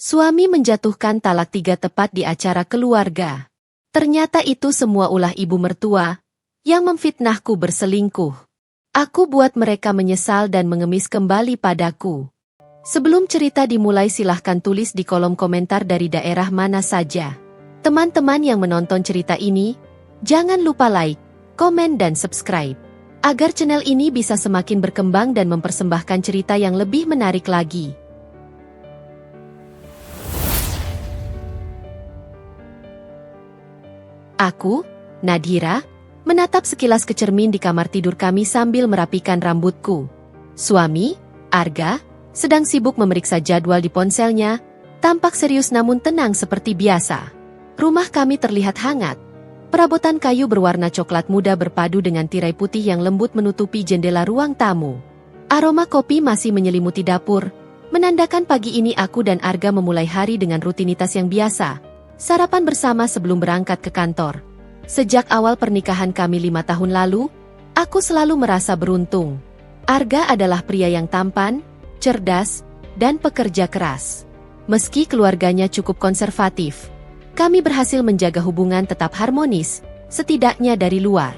Suami menjatuhkan talak 3 tepat di acara keluarga. Ternyata itu semua ulah ibu mertua yang memfitnahku berselingkuh. Aku buat mereka menyesal dan mengemis kembali padaku. Sebelum cerita dimulai, silahkan tulis di kolom komentar dari daerah mana saja. Teman-teman yang menonton cerita ini, jangan lupa like, komen dan subscribe. Agar channel ini bisa semakin berkembang dan mempersembahkan cerita yang lebih menarik lagi. Aku, Nadhira, menatap sekilas ke cermin di kamar tidur kami sambil merapikan rambutku. Suami, Arga, sedang sibuk memeriksa jadwal di ponselnya, tampak serius namun tenang seperti biasa. Rumah kami terlihat hangat. Perabotan kayu berwarna coklat muda berpadu dengan tirai putih yang lembut menutupi jendela ruang tamu. Aroma kopi masih menyelimuti dapur, menandakan pagi ini aku dan Arga memulai hari dengan rutinitas yang biasa. Sarapan bersama sebelum berangkat ke kantor. Sejak awal pernikahan kami 5 tahun lalu, aku selalu merasa beruntung. Arga adalah pria yang tampan, cerdas, dan pekerja keras. Meski keluarganya cukup konservatif, kami berhasil menjaga hubungan tetap harmonis, setidaknya dari luar.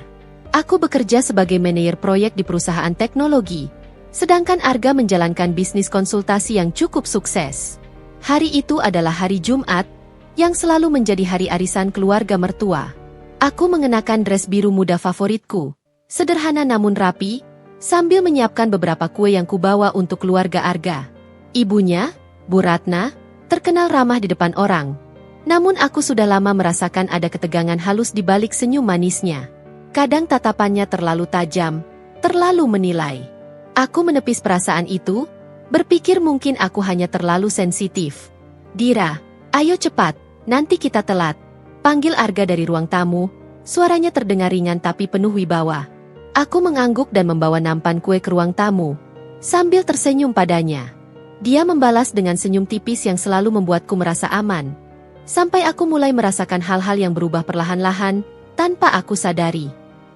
Aku bekerja sebagai manajer proyek di perusahaan teknologi, sedangkan Arga menjalankan bisnis konsultasi yang cukup sukses. Hari itu adalah hari Jumat, yang selalu menjadi hari arisan keluarga mertua. Aku mengenakan dress biru muda favoritku, sederhana namun rapi, sambil menyiapkan beberapa kue yang kubawa untuk keluarga Arga. Ibunya, Bu Ratna, terkenal ramah di depan orang. Namun aku sudah lama merasakan ada ketegangan halus di balik senyum manisnya. Kadang tatapannya terlalu tajam, terlalu menilai. Aku menepis perasaan itu, berpikir mungkin aku hanya terlalu sensitif. Dira, ayo cepat, nanti kita telat. Panggil Arga dari ruang tamu, suaranya terdengar ringan tapi penuh wibawa. Aku mengangguk dan membawa nampan kue ke ruang tamu, sambil tersenyum padanya. Dia membalas dengan senyum tipis yang selalu membuatku merasa aman. Sampai aku mulai merasakan hal-hal yang berubah perlahan-lahan, tanpa aku sadari.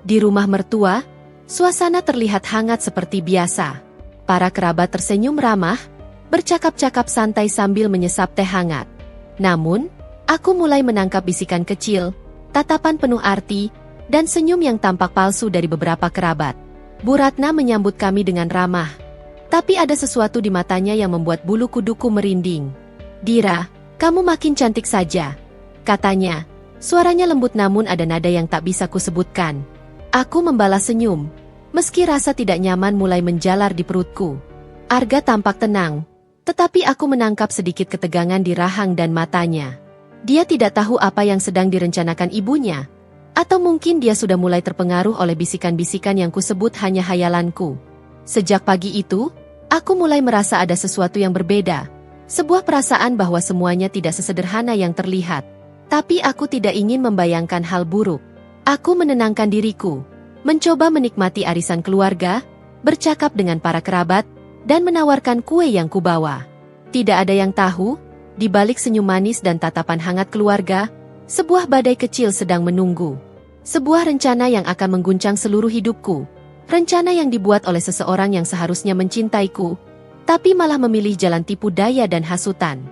Di rumah mertua, suasana terlihat hangat seperti biasa. Para kerabat tersenyum ramah, bercakap-cakap santai sambil menyesap teh hangat. Namun, aku mulai menangkap bisikan kecil, tatapan penuh arti, dan senyum yang tampak palsu dari beberapa kerabat. Bu Ratna menyambut kami dengan ramah. Tapi ada sesuatu di matanya yang membuat bulu kuduku merinding. Dira, kamu makin cantik saja, katanya. Suaranya lembut namun ada nada yang tak bisa kusebutkan. Aku membalas senyum, meski rasa tidak nyaman mulai menjalar di perutku. Arga tampak tenang, tetapi aku menangkap sedikit ketegangan di rahang dan matanya. Dia tidak tahu apa yang sedang direncanakan ibunya. Atau mungkin dia sudah mulai terpengaruh oleh bisikan-bisikan yang kusebut hanya hayalanku. Sejak pagi itu, aku mulai merasa ada sesuatu yang berbeda. Sebuah perasaan bahwa semuanya tidak sesederhana yang terlihat. Tapi aku tidak ingin membayangkan hal buruk. Aku menenangkan diriku, mencoba menikmati arisan keluarga, bercakap dengan para kerabat, dan menawarkan kue yang kubawa. Tidak ada yang tahu, di balik senyum manis dan tatapan hangat keluarga, sebuah badai kecil sedang menunggu. Sebuah rencana yang akan mengguncang seluruh hidupku. Rencana yang dibuat oleh seseorang yang seharusnya mencintaiku, tapi malah memilih jalan tipu daya dan hasutan.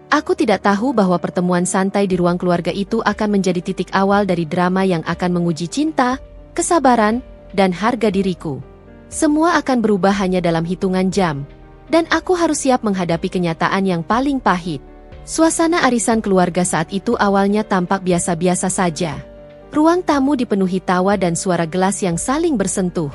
Aku tidak tahu bahwa pertemuan santai di ruang keluarga itu akan menjadi titik awal dari drama yang akan menguji cinta, kesabaran, dan harga diriku. Semua akan berubah hanya dalam hitungan jam, dan aku harus siap menghadapi kenyataan yang paling pahit. Suasana arisan keluarga saat itu awalnya tampak biasa-biasa saja. Ruang tamu dipenuhi tawa dan suara gelas yang saling bersentuh.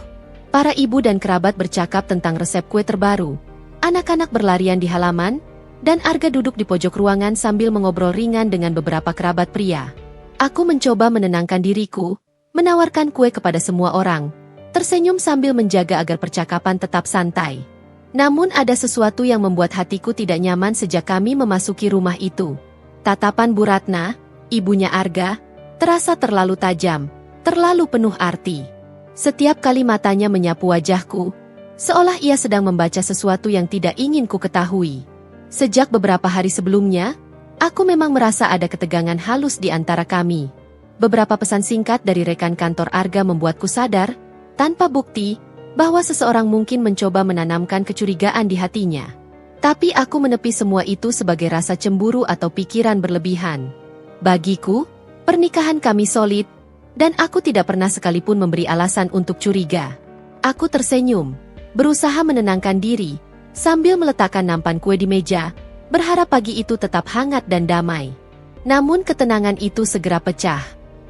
Para ibu dan kerabat bercakap tentang resep kue terbaru. Anak-anak berlarian di halaman, dan Arga duduk di pojok ruangan sambil mengobrol ringan dengan beberapa kerabat pria. Aku mencoba menenangkan diriku, menawarkan kue kepada semua orang, tersenyum sambil menjaga agar percakapan tetap santai. Namun ada sesuatu yang membuat hatiku tidak nyaman sejak kami memasuki rumah itu. Tatapan Bu Ratna, ibunya Arga, terasa terlalu tajam, terlalu penuh arti. Setiap kali matanya menyapu wajahku, seolah ia sedang membaca sesuatu yang tidak ingin ku ketahui. Sejak beberapa hari sebelumnya, aku memang merasa ada ketegangan halus di antara kami. Beberapa pesan singkat dari rekan kantor Arga membuatku sadar, tanpa bukti, bahwa seseorang mungkin mencoba menanamkan kecurigaan di hatinya. Tapi aku menepi semua itu sebagai rasa cemburu atau pikiran berlebihan. Bagiku, pernikahan kami solid, dan aku tidak pernah sekalipun memberi alasan untuk curiga. Aku tersenyum, berusaha menenangkan diri, sambil meletakkan nampan kue di meja, berharap pagi itu tetap hangat dan damai. Namun ketenangan itu segera pecah.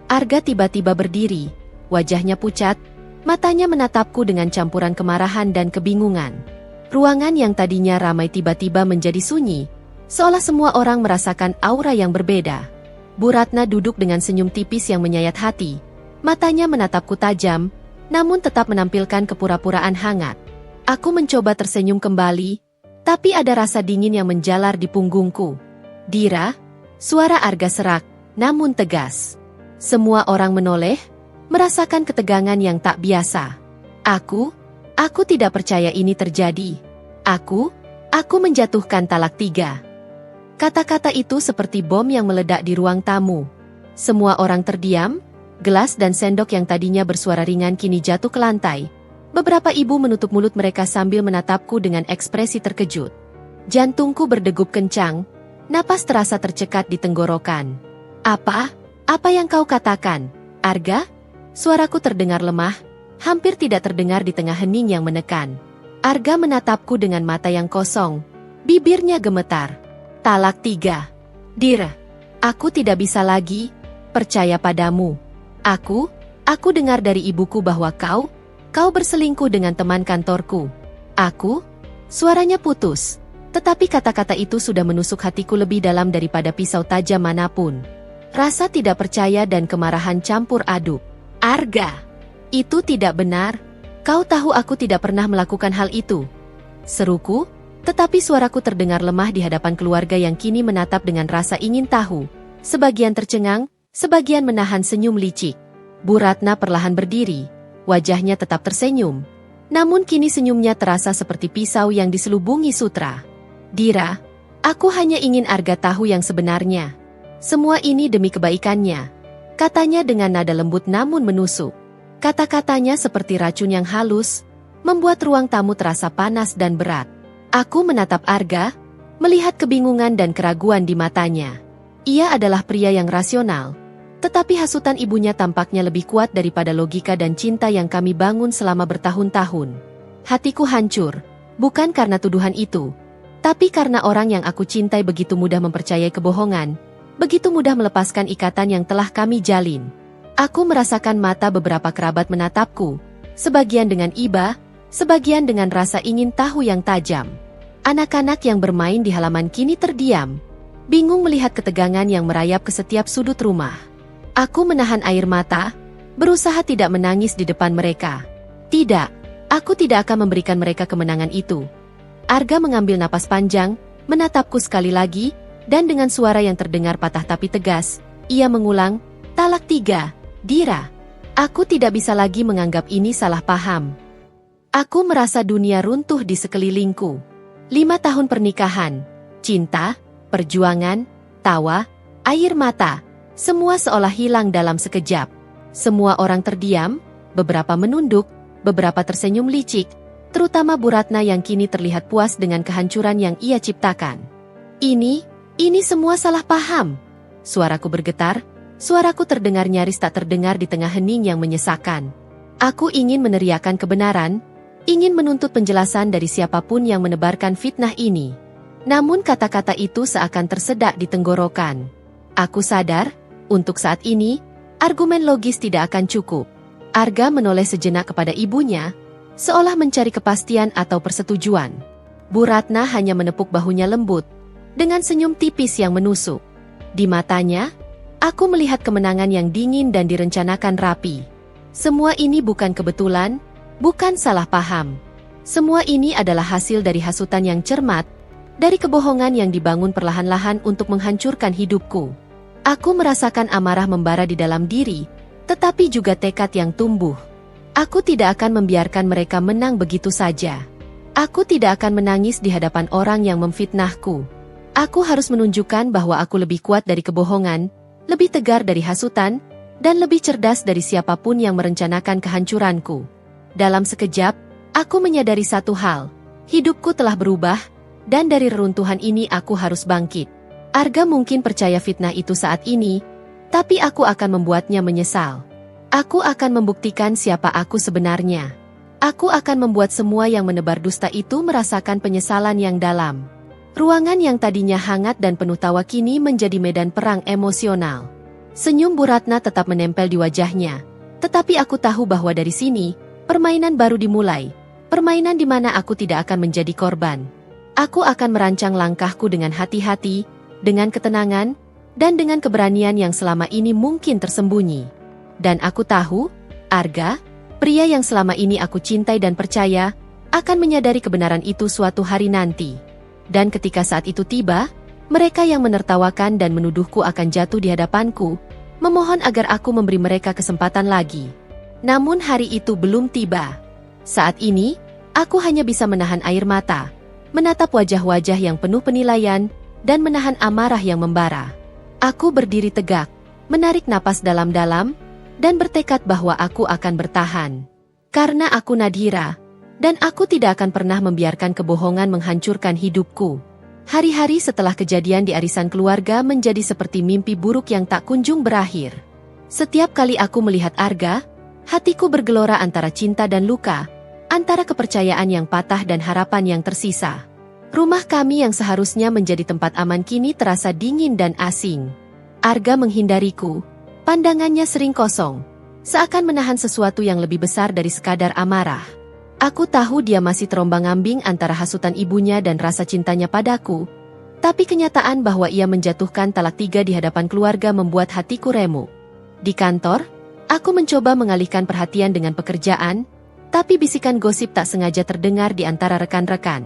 Arga tiba-tiba berdiri, wajahnya pucat, matanya menatapku dengan campuran kemarahan dan kebingungan. Ruangan yang tadinya ramai tiba-tiba menjadi sunyi, seolah semua orang merasakan aura yang berbeda. Bu Ratna duduk dengan senyum tipis yang menyayat hati, matanya menatapku tajam, namun tetap menampilkan kepura-puraan hangat. Aku mencoba tersenyum kembali, tapi ada rasa dingin yang menjalar di punggungku. Dira, suara Arga serak, namun tegas. Semua orang menoleh, merasakan ketegangan yang tak biasa. Aku tidak percaya ini terjadi. Aku menjatuhkan talak 3. Kata-kata itu seperti bom yang meledak di ruang tamu. Semua orang terdiam, gelas dan sendok yang tadinya bersuara ringan kini jatuh ke lantai. Beberapa ibu menutup mulut mereka sambil menatapku dengan ekspresi terkejut. Jantungku berdegup kencang, napas terasa tercekat di tenggorokan. Apa yang kau katakan, Arga? Suaraku terdengar lemah, hampir tidak terdengar di tengah hening yang menekan. Arga menatapku dengan mata yang kosong, bibirnya gemetar. Talak 3. Dira, aku tidak bisa lagi percaya padamu. Aku dengar dari ibuku bahwa kau berselingkuh dengan teman kantorku. Suaranya putus, tetapi kata-kata itu sudah menusuk hatiku lebih dalam daripada pisau tajam manapun. Rasa tidak percaya dan kemarahan campur aduk. Arga, itu tidak benar. Kau tahu aku tidak pernah melakukan hal itu. Seruku, tetapi suaraku terdengar lemah di hadapan keluarga yang kini menatap dengan rasa ingin tahu. Sebagian tercengang, sebagian menahan senyum licik. Bu Ratna perlahan berdiri, wajahnya tetap tersenyum. Namun kini senyumnya terasa seperti pisau yang diselubungi sutra. Dira, aku hanya ingin Arga tahu yang sebenarnya. Semua ini demi kebaikannya, katanya dengan nada lembut namun menusuk. Kata-katanya seperti racun yang halus, membuat ruang tamu terasa panas dan berat. Aku menatap Arga, melihat kebingungan dan keraguan di matanya. Ia adalah pria yang rasional, tetapi hasutan ibunya tampaknya lebih kuat daripada logika dan cinta yang kami bangun selama bertahun-tahun. Hatiku hancur, bukan karena tuduhan itu, tapi karena orang yang aku cintai begitu mudah mempercayai kebohongan, begitu mudah melepaskan ikatan yang telah kami jalin. Aku merasakan mata beberapa kerabat menatapku, sebagian dengan iba, sebagian dengan rasa ingin tahu yang tajam. Anak-anak yang bermain di halaman kini terdiam, bingung melihat ketegangan yang merayap ke setiap sudut rumah. Aku menahan air mata, berusaha tidak menangis di depan mereka. Tidak, aku tidak akan memberikan mereka kemenangan itu. Arga mengambil napas panjang, menatapku sekali lagi, dan dengan suara yang terdengar patah tapi tegas, ia mengulang, talak 3. Dira, aku tidak bisa lagi menganggap ini salah paham. Aku merasa dunia runtuh di sekelilingku. 5 tahun pernikahan, cinta, perjuangan, tawa, air mata, semua seolah hilang dalam sekejap. Semua orang terdiam, beberapa menunduk, beberapa tersenyum licik, terutama Bu Ratna yang kini terlihat puas dengan kehancuran yang ia ciptakan. Ini semua salah paham. Suaraku bergetar. Suaraku terdengar nyaris tak terdengar di tengah hening yang menyesakan. Aku ingin meneriakkan kebenaran, ingin menuntut penjelasan dari siapapun yang menebarkan fitnah ini. Namun kata-kata itu seakan tersedak di tenggorokan. Aku sadar, untuk saat ini, argumen logis tidak akan cukup. Arga menoleh sejenak kepada ibunya, seolah mencari kepastian atau persetujuan. Bu Ratna hanya menepuk bahunya lembut, dengan senyum tipis yang menusuk. Di matanya, aku melihat kemenangan yang dingin dan direncanakan rapi. Semua ini bukan kebetulan, bukan salah paham. Semua ini adalah hasil dari hasutan yang cermat, dari kebohongan yang dibangun perlahan-lahan untuk menghancurkan hidupku. Aku merasakan amarah membara di dalam diri, tetapi juga tekad yang tumbuh. Aku tidak akan membiarkan mereka menang begitu saja. Aku tidak akan menangis di hadapan orang yang memfitnahku. Aku harus menunjukkan bahwa aku lebih kuat dari kebohongan, lebih tegar dari hasutan, dan lebih cerdas dari siapapun yang merencanakan kehancuranku. Dalam sekejap, aku menyadari satu hal. Hidupku telah berubah, Dan dari reruntuhan ini aku harus bangkit. Arga mungkin percaya fitnah itu saat ini, tapi aku akan membuatnya menyesal. Aku akan membuktikan siapa aku sebenarnya. Aku akan membuat semua yang menebar dusta itu merasakan penyesalan yang dalam. Ruangan yang tadinya hangat dan penuh tawa kini menjadi medan perang emosional. Senyum Bu Ratna tetap menempel di wajahnya. Tetapi aku tahu bahwa dari sini, permainan baru dimulai. Permainan di mana aku tidak akan menjadi korban. Aku akan merancang langkahku dengan hati-hati, dengan ketenangan, dan dengan keberanian yang selama ini mungkin tersembunyi. Dan aku tahu, Arga, pria yang selama ini aku cintai dan percaya, akan menyadari kebenaran itu suatu hari nanti. Dan ketika saat itu tiba, mereka yang menertawakan dan menuduhku akan jatuh di hadapanku, memohon agar aku memberi mereka kesempatan lagi. Namun hari itu belum tiba. Saat ini, aku hanya bisa menahan air mata, menatap wajah-wajah yang penuh penilaian, dan menahan amarah yang membara. Aku berdiri tegak, menarik napas dalam-dalam, dan bertekad bahwa aku akan bertahan. Karena aku Nadhira, dan aku tidak akan pernah membiarkan kebohongan menghancurkan hidupku. Hari-hari setelah kejadian di arisan keluarga menjadi seperti mimpi buruk yang tak kunjung berakhir. Setiap kali aku melihat Arga, hatiku bergelora antara cinta dan luka, antara kepercayaan yang patah dan harapan yang tersisa. Rumah kami yang seharusnya menjadi tempat aman kini terasa dingin dan asing. Arga menghindariku. Pandangannya sering kosong, seakan menahan sesuatu yang lebih besar dari sekadar amarah. Aku tahu dia masih terombang-ambing antara hasutan ibunya dan rasa cintanya padaku, tapi kenyataan bahwa ia menjatuhkan talak 3 di hadapan keluarga membuat hatiku remuk. Di kantor, aku mencoba mengalihkan perhatian dengan pekerjaan, tapi bisikan gosip tak sengaja terdengar di antara rekan-rekan.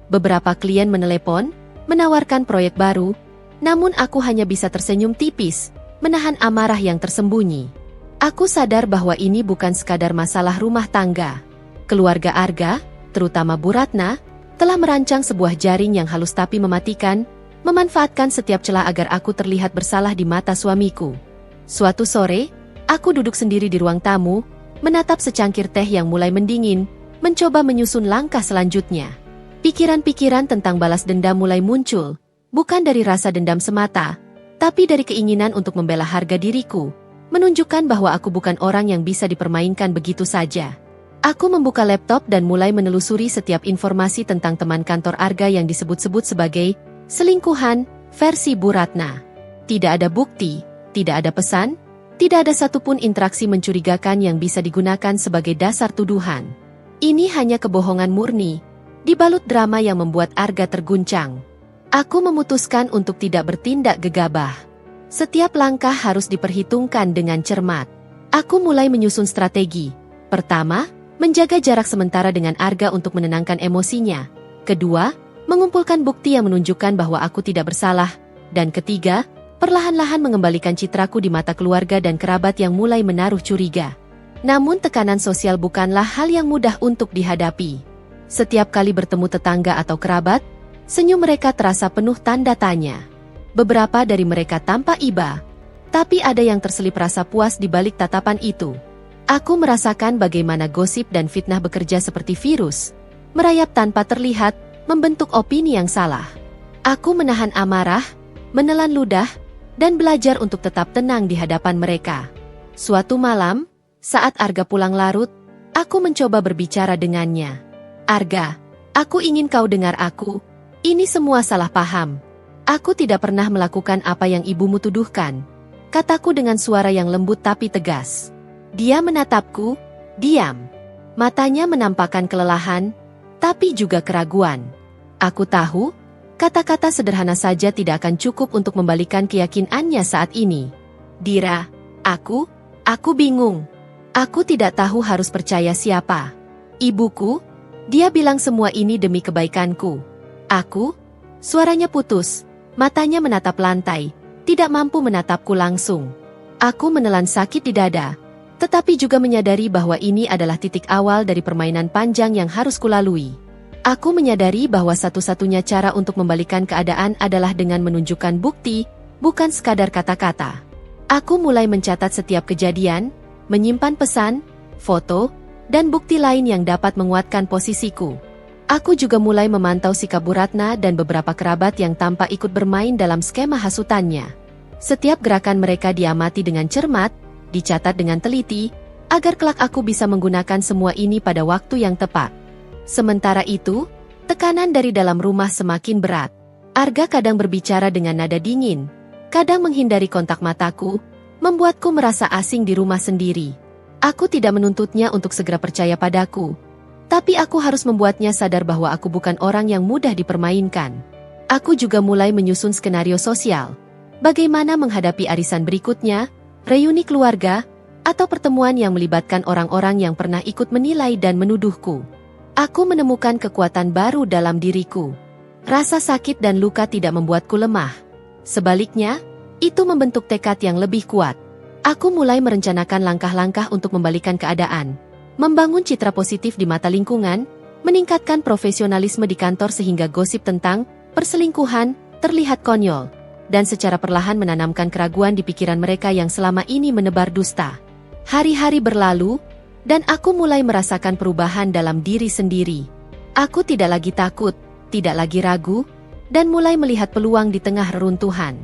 Beberapa klien menelepon, menawarkan proyek baru, namun aku hanya bisa tersenyum tipis, menahan amarah yang tersembunyi. Aku sadar bahwa ini bukan sekadar masalah rumah tangga. Keluarga Arga, terutama Bu Ratna, telah merancang sebuah jaring yang halus tapi mematikan, memanfaatkan setiap celah agar aku terlihat bersalah di mata suamiku. Suatu sore, aku duduk sendiri di ruang tamu, menatap secangkir teh yang mulai mendingin, mencoba menyusun langkah selanjutnya. Pikiran-pikiran tentang balas dendam mulai muncul, bukan dari rasa dendam semata, tapi dari keinginan untuk membela harga diriku, menunjukkan bahwa aku bukan orang yang bisa dipermainkan begitu saja. Aku membuka laptop dan mulai menelusuri setiap informasi tentang teman kantor Arga yang disebut-sebut sebagai selingkuhan versi Bu Ratna. Tidak ada bukti, tidak ada pesan, tidak ada satupun interaksi mencurigakan yang bisa digunakan sebagai dasar tuduhan. Ini hanya kebohongan murni, dibalut drama yang membuat Arga terguncang. Aku memutuskan untuk tidak bertindak gegabah. Setiap langkah harus diperhitungkan dengan cermat. Aku mulai menyusun strategi. Pertama, menjaga jarak sementara dengan Arga untuk menenangkan emosinya. Kedua, mengumpulkan bukti yang menunjukkan bahwa aku tidak bersalah. Dan ketiga, perlahan-lahan mengembalikan citraku di mata keluarga dan kerabat yang mulai menaruh curiga. Namun tekanan sosial bukanlah hal yang mudah untuk dihadapi. Setiap kali bertemu tetangga atau kerabat, senyum mereka terasa penuh tanda tanya. Beberapa dari mereka tampak iba, tapi ada yang terselip rasa puas di balik tatapan itu. Aku merasakan bagaimana gosip dan fitnah bekerja seperti virus, merayap tanpa terlihat, membentuk opini yang salah. Aku menahan amarah, menelan ludah, dan belajar untuk tetap tenang di hadapan mereka. Suatu malam, saat Arga pulang larut, aku mencoba berbicara dengannya. Arga, aku ingin kau dengar aku. Ini semua salah paham. Aku tidak pernah melakukan apa yang ibumu tuduhkan. Kataku dengan suara yang lembut tapi tegas. Dia menatapku, diam. Matanya menampakkan kelelahan, tapi juga keraguan. Aku tahu, kata-kata sederhana saja tidak akan cukup untuk membalikan keyakinannya saat ini. Dira, aku bingung. Aku tidak tahu harus percaya siapa. Ibuku, dia bilang semua ini demi kebaikanku. Aku, suaranya putus, matanya menatap lantai, tidak mampu menatapku langsung. Aku menelan sakit di dada, tetapi juga menyadari bahwa ini adalah titik awal dari permainan panjang yang harus kulalui. Aku menyadari bahwa satu-satunya cara untuk membalikan keadaan adalah dengan menunjukkan bukti, bukan sekadar kata-kata. Aku mulai mencatat setiap kejadian, menyimpan pesan, foto, dan bukti lain yang dapat menguatkan posisiku. Aku juga mulai memantau sikap Bu Ratna dan beberapa kerabat yang tampak ikut bermain dalam skema hasutannya. Setiap gerakan mereka diamati dengan cermat, dicatat dengan teliti, agar kelak aku bisa menggunakan semua ini pada waktu yang tepat. Sementara itu, tekanan dari dalam rumah semakin berat. Arga kadang berbicara dengan nada dingin, kadang menghindari kontak mataku, membuatku merasa asing di rumah sendiri. Aku tidak menuntutnya untuk segera percaya padaku, tapi aku harus membuatnya sadar bahwa aku bukan orang yang mudah dipermainkan. Aku juga mulai menyusun skenario sosial. Bagaimana menghadapi arisan berikutnya, reuni keluarga, atau pertemuan yang melibatkan orang-orang yang pernah ikut menilai dan menuduhku. Aku menemukan kekuatan baru dalam diriku. Rasa sakit dan luka tidak membuatku lemah. Sebaliknya, itu membentuk tekad yang lebih kuat. Aku mulai merencanakan langkah-langkah untuk membalikan keadaan. Membangun citra positif di mata lingkungan, meningkatkan profesionalisme di kantor sehingga gosip tentang perselingkuhan terlihat konyol, dan secara perlahan menanamkan keraguan di pikiran mereka yang selama ini menebar dusta. Hari-hari berlalu, dan aku mulai merasakan perubahan dalam diri sendiri. Aku tidak lagi takut, tidak lagi ragu, dan mulai melihat peluang di tengah reruntuhan.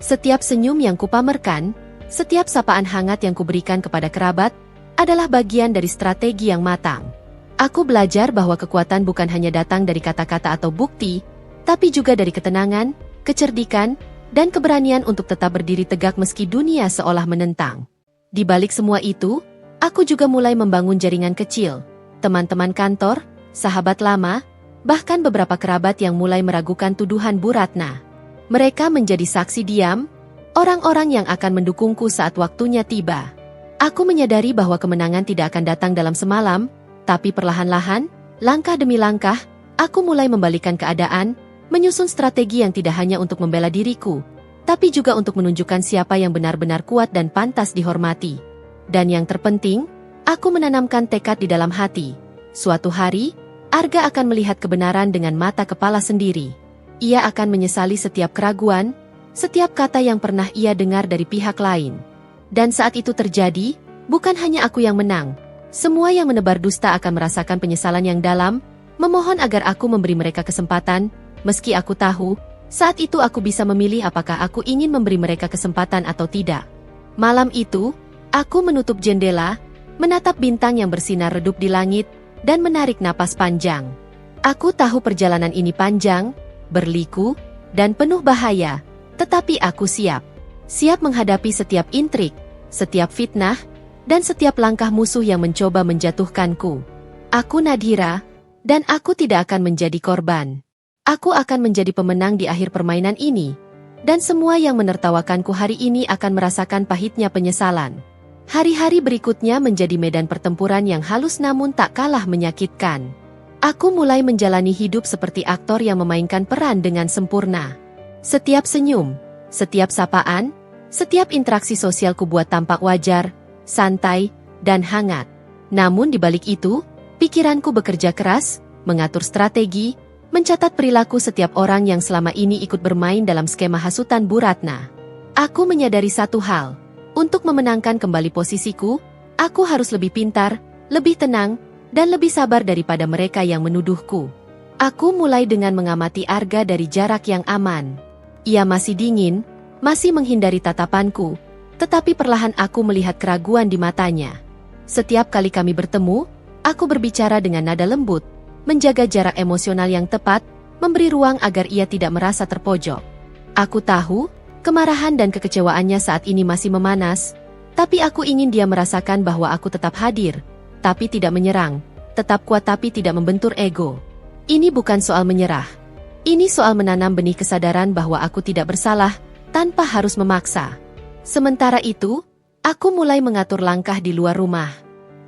Setiap senyum yang kupamerkan, setiap sapaan hangat yang kuberikan kepada kerabat, adalah bagian dari strategi yang matang. Aku belajar bahwa kekuatan bukan hanya datang dari kata-kata atau bukti, tapi juga dari ketenangan, kecerdikan, dan keberanian untuk tetap berdiri tegak meski dunia seolah menentang. Di balik semua itu, aku juga mulai membangun jaringan kecil, teman-teman kantor, sahabat lama, bahkan beberapa kerabat yang mulai meragukan tuduhan Bu Ratna. Mereka menjadi saksi diam, orang-orang yang akan mendukungku saat waktunya tiba. Aku menyadari bahwa kemenangan tidak akan datang dalam semalam, tapi perlahan-lahan, langkah demi langkah, aku mulai membalikan keadaan, menyusun strategi yang tidak hanya untuk membela diriku, tapi juga untuk menunjukkan siapa yang benar-benar kuat dan pantas dihormati. Dan yang terpenting, aku menanamkan tekad di dalam hati. Suatu hari, Arga akan melihat kebenaran dengan mata kepala sendiri. Ia akan menyesali setiap keraguan, setiap kata yang pernah ia dengar dari pihak lain. Dan saat itu terjadi, bukan hanya aku yang menang. Semua yang menebar dusta akan merasakan penyesalan yang dalam, memohon agar aku memberi mereka kesempatan, meski aku tahu, saat itu aku bisa memilih apakah aku ingin memberi mereka kesempatan atau tidak. Malam itu, aku menutup jendela, menatap bintang yang bersinar redup di langit, dan menarik napas panjang. Aku tahu perjalanan ini panjang, berliku, dan penuh bahaya, tetapi aku siap. Siap menghadapi setiap intrik, setiap fitnah, dan setiap langkah musuh yang mencoba menjatuhkanku. Aku Nadhira, dan aku tidak akan menjadi korban. Aku akan menjadi pemenang di akhir permainan ini, dan semua yang menertawakanku hari ini akan merasakan pahitnya penyesalan. Hari-hari berikutnya menjadi medan pertempuran yang halus namun tak kalah menyakitkan. Aku mulai menjalani hidup seperti aktor yang memainkan peran dengan sempurna. Setiap senyum, setiap sapaan, setiap interaksi sosialku buat tampak wajar, santai, dan hangat. Namun di balik itu, pikiranku bekerja keras, mengatur strategi, mencatat perilaku setiap orang yang selama ini ikut bermain dalam skema hasutan Bu Ratna. Aku menyadari satu hal, untuk memenangkan kembali posisiku, aku harus lebih pintar, lebih tenang, dan lebih sabar daripada mereka yang menuduhku. Aku mulai dengan mengamati Arga dari jarak yang aman. Ia masih dingin, masih menghindari tatapanku, tetapi perlahan aku melihat keraguan di matanya. Setiap kali kami bertemu, aku berbicara dengan nada lembut, menjaga jarak emosional yang tepat, memberi ruang agar ia tidak merasa terpojok. Aku tahu, kemarahan dan kekecewaannya saat ini masih memanas, tapi aku ingin dia merasakan bahwa aku tetap hadir, tapi tidak menyerang, tetap kuat tapi tidak membentur ego. Ini bukan soal menyerah. Ini soal menanam benih kesadaran bahwa aku tidak bersalah, tanpa harus memaksa. Sementara itu, aku mulai mengatur langkah di luar rumah.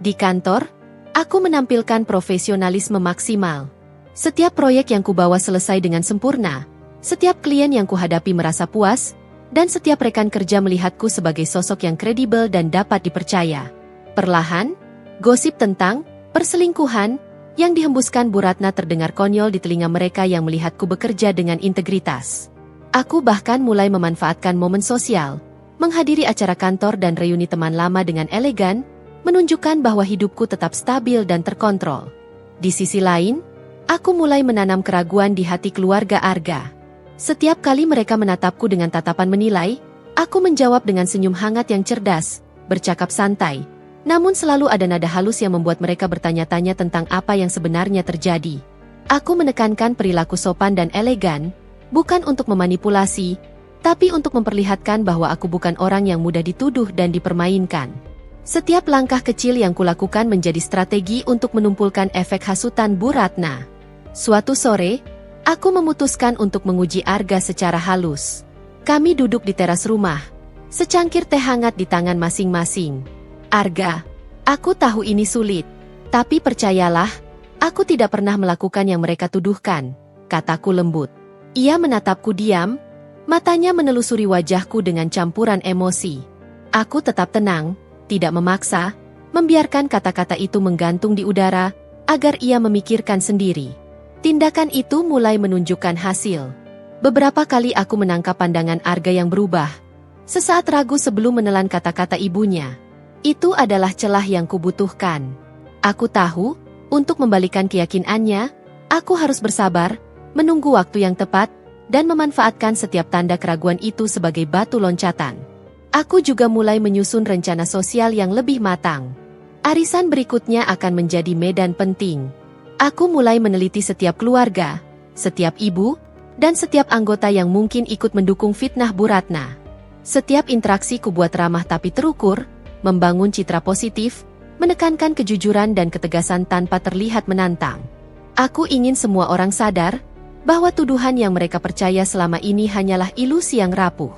Di kantor, aku menampilkan profesionalisme maksimal. Setiap proyek yang kubawa selesai dengan sempurna, setiap klien yang kuhadapi merasa puas, dan setiap rekan kerja melihatku sebagai sosok yang kredibel dan dapat dipercaya. Perlahan, gosip tentang perselingkuhan yang dihembuskan Bu Ratna terdengar konyol di telinga mereka yang melihatku bekerja dengan integritas. Aku bahkan mulai memanfaatkan momen sosial, menghadiri acara kantor dan reuni teman lama dengan elegan, menunjukkan bahwa hidupku tetap stabil dan terkontrol. Di sisi lain, Aku mulai menanam keraguan di hati keluarga Arga. Setiap kali mereka menatapku dengan tatapan menilai, aku menjawab dengan senyum hangat yang cerdas, bercakap santai. Namun selalu ada nada halus yang membuat mereka bertanya-tanya tentang apa yang sebenarnya terjadi. Aku menekankan perilaku sopan dan elegan, bukan untuk memanipulasi, tapi untuk memperlihatkan bahwa aku bukan orang yang mudah dituduh dan dipermainkan. Setiap langkah kecil yang kulakukan menjadi strategi untuk menumpulkan efek hasutan Bu Ratna. Suatu sore, aku memutuskan untuk menguji Arga secara halus. Kami duduk di teras rumah, secangkir teh hangat di tangan masing-masing. Arga, aku tahu ini sulit, tapi percayalah, aku tidak pernah melakukan yang mereka tuduhkan, kataku lembut. Ia menatapku diam, matanya menelusuri wajahku dengan campuran emosi. Aku tetap tenang, tidak memaksa, membiarkan kata-kata itu menggantung di udara, agar ia memikirkan sendiri. Tindakan itu mulai menunjukkan hasil. Beberapa kali aku menangkap pandangan Arga yang berubah. Sesaat ragu sebelum menelan kata-kata ibunya. Itu adalah celah yang kubutuhkan. Aku tahu, untuk membalikan keyakinannya, aku harus bersabar, menunggu waktu yang tepat, dan memanfaatkan setiap tanda keraguan itu sebagai batu loncatan. Aku juga mulai menyusun rencana sosial yang lebih matang. Arisan berikutnya akan menjadi medan penting. Aku mulai meneliti setiap keluarga, setiap ibu, dan setiap anggota yang mungkin ikut mendukung fitnah Bu Ratna. Setiap interaksi kubuat ramah tapi terukur, membangun citra positif, menekankan kejujuran dan ketegasan tanpa terlihat menantang. Aku ingin semua orang sadar bahwa tuduhan yang mereka percaya selama ini hanyalah ilusi yang rapuh.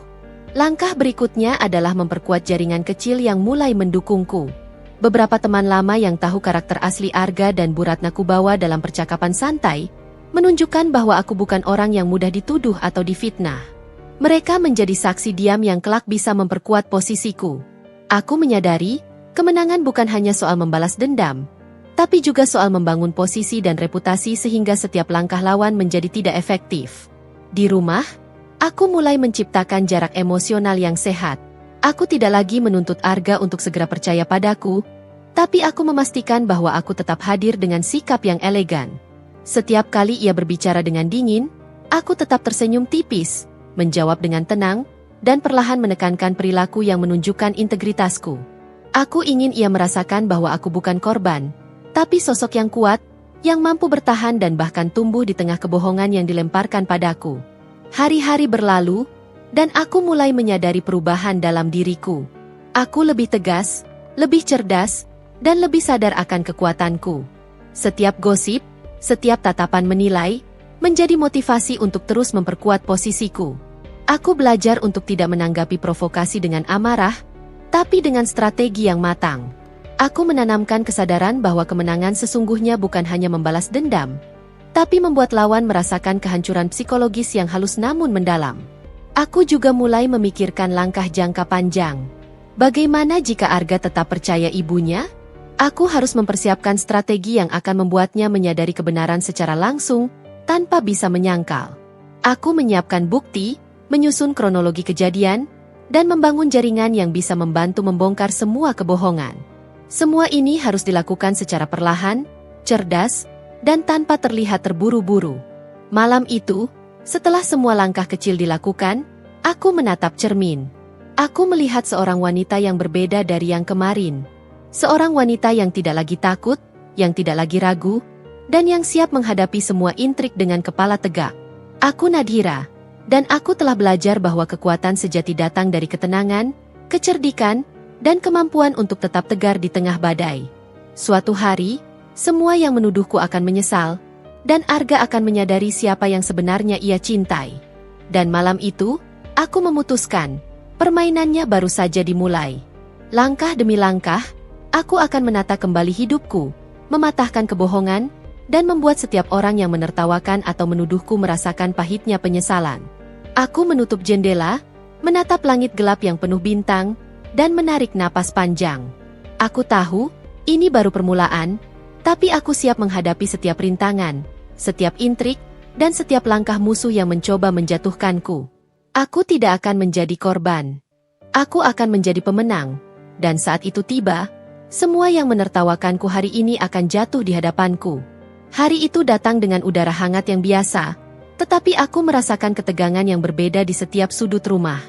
Langkah berikutnya adalah memperkuat jaringan kecil yang mulai mendukungku. Beberapa teman lama yang tahu karakter asli Arga dan Bu Ratna kubawa dalam percakapan santai, menunjukkan bahwa aku bukan orang yang mudah dituduh atau difitnah. Mereka menjadi saksi diam yang kelak bisa memperkuat posisiku. Aku menyadari, kemenangan bukan hanya soal membalas dendam, tapi juga soal membangun posisi dan reputasi sehingga setiap langkah lawan menjadi tidak efektif. Di rumah, aku mulai menciptakan jarak emosional yang sehat. Aku tidak lagi menuntut Arga untuk segera percaya padaku, tapi aku memastikan bahwa aku tetap hadir dengan sikap yang elegan. Setiap kali ia berbicara dengan dingin, aku tetap tersenyum tipis, menjawab dengan tenang, dan perlahan menekankan perilaku yang menunjukkan integritasku. Aku ingin ia merasakan bahwa aku bukan korban, tapi sosok yang kuat, yang mampu bertahan dan bahkan tumbuh di tengah kebohongan yang dilemparkan padaku. Hari-hari berlalu, dan aku mulai menyadari perubahan dalam diriku. Aku lebih tegas, lebih cerdas, dan lebih sadar akan kekuatanku. Setiap gosip, setiap tatapan menilai, menjadi motivasi untuk terus memperkuat posisiku. Aku belajar untuk tidak menanggapi provokasi dengan amarah, tapi dengan strategi yang matang. Aku menanamkan kesadaran bahwa kemenangan sesungguhnya bukan hanya membalas dendam, tapi membuat lawan merasakan kehancuran psikologis yang halus namun mendalam. Aku juga mulai memikirkan langkah jangka panjang. Bagaimana jika Arga tetap percaya ibunya? Aku harus mempersiapkan strategi yang akan membuatnya menyadari kebenaran secara langsung, tanpa bisa menyangkal. Aku menyiapkan bukti, menyusun kronologi kejadian, dan membangun jaringan yang bisa membantu membongkar semua kebohongan. Semua ini harus dilakukan secara perlahan, cerdas, dan tanpa terlihat terburu-buru. Malam itu, setelah semua langkah kecil dilakukan, aku menatap cermin. Aku melihat seorang wanita yang berbeda dari yang kemarin. Seorang wanita yang tidak lagi takut, yang tidak lagi ragu, dan yang siap menghadapi semua intrik dengan kepala tegak. Aku Nadhira, dan aku telah belajar bahwa kekuatan sejati datang dari ketenangan, kecerdikan, dan kemampuan untuk tetap tegar di tengah badai. Suatu hari, semua yang menuduhku akan menyesal, dan Arga akan menyadari siapa yang sebenarnya ia cintai. Dan malam itu, aku memutuskan, permainannya baru saja dimulai. Langkah demi langkah, aku akan menata kembali hidupku, mematahkan kebohongan, dan membuat setiap orang yang menertawakan atau menuduhku merasakan pahitnya penyesalan. Aku menutup jendela, menatap langit gelap yang penuh bintang, dan menarik napas panjang. Aku tahu, ini baru permulaan, tapi aku siap menghadapi setiap rintangan, setiap intrik, dan setiap langkah musuh yang mencoba menjatuhkanku. Aku tidak akan menjadi korban. Aku akan menjadi pemenang, dan saat itu tiba, semua yang menertawakanku hari ini akan jatuh di hadapanku. Hari itu datang dengan udara hangat yang biasa, tetapi aku merasakan ketegangan yang berbeda di setiap sudut rumah.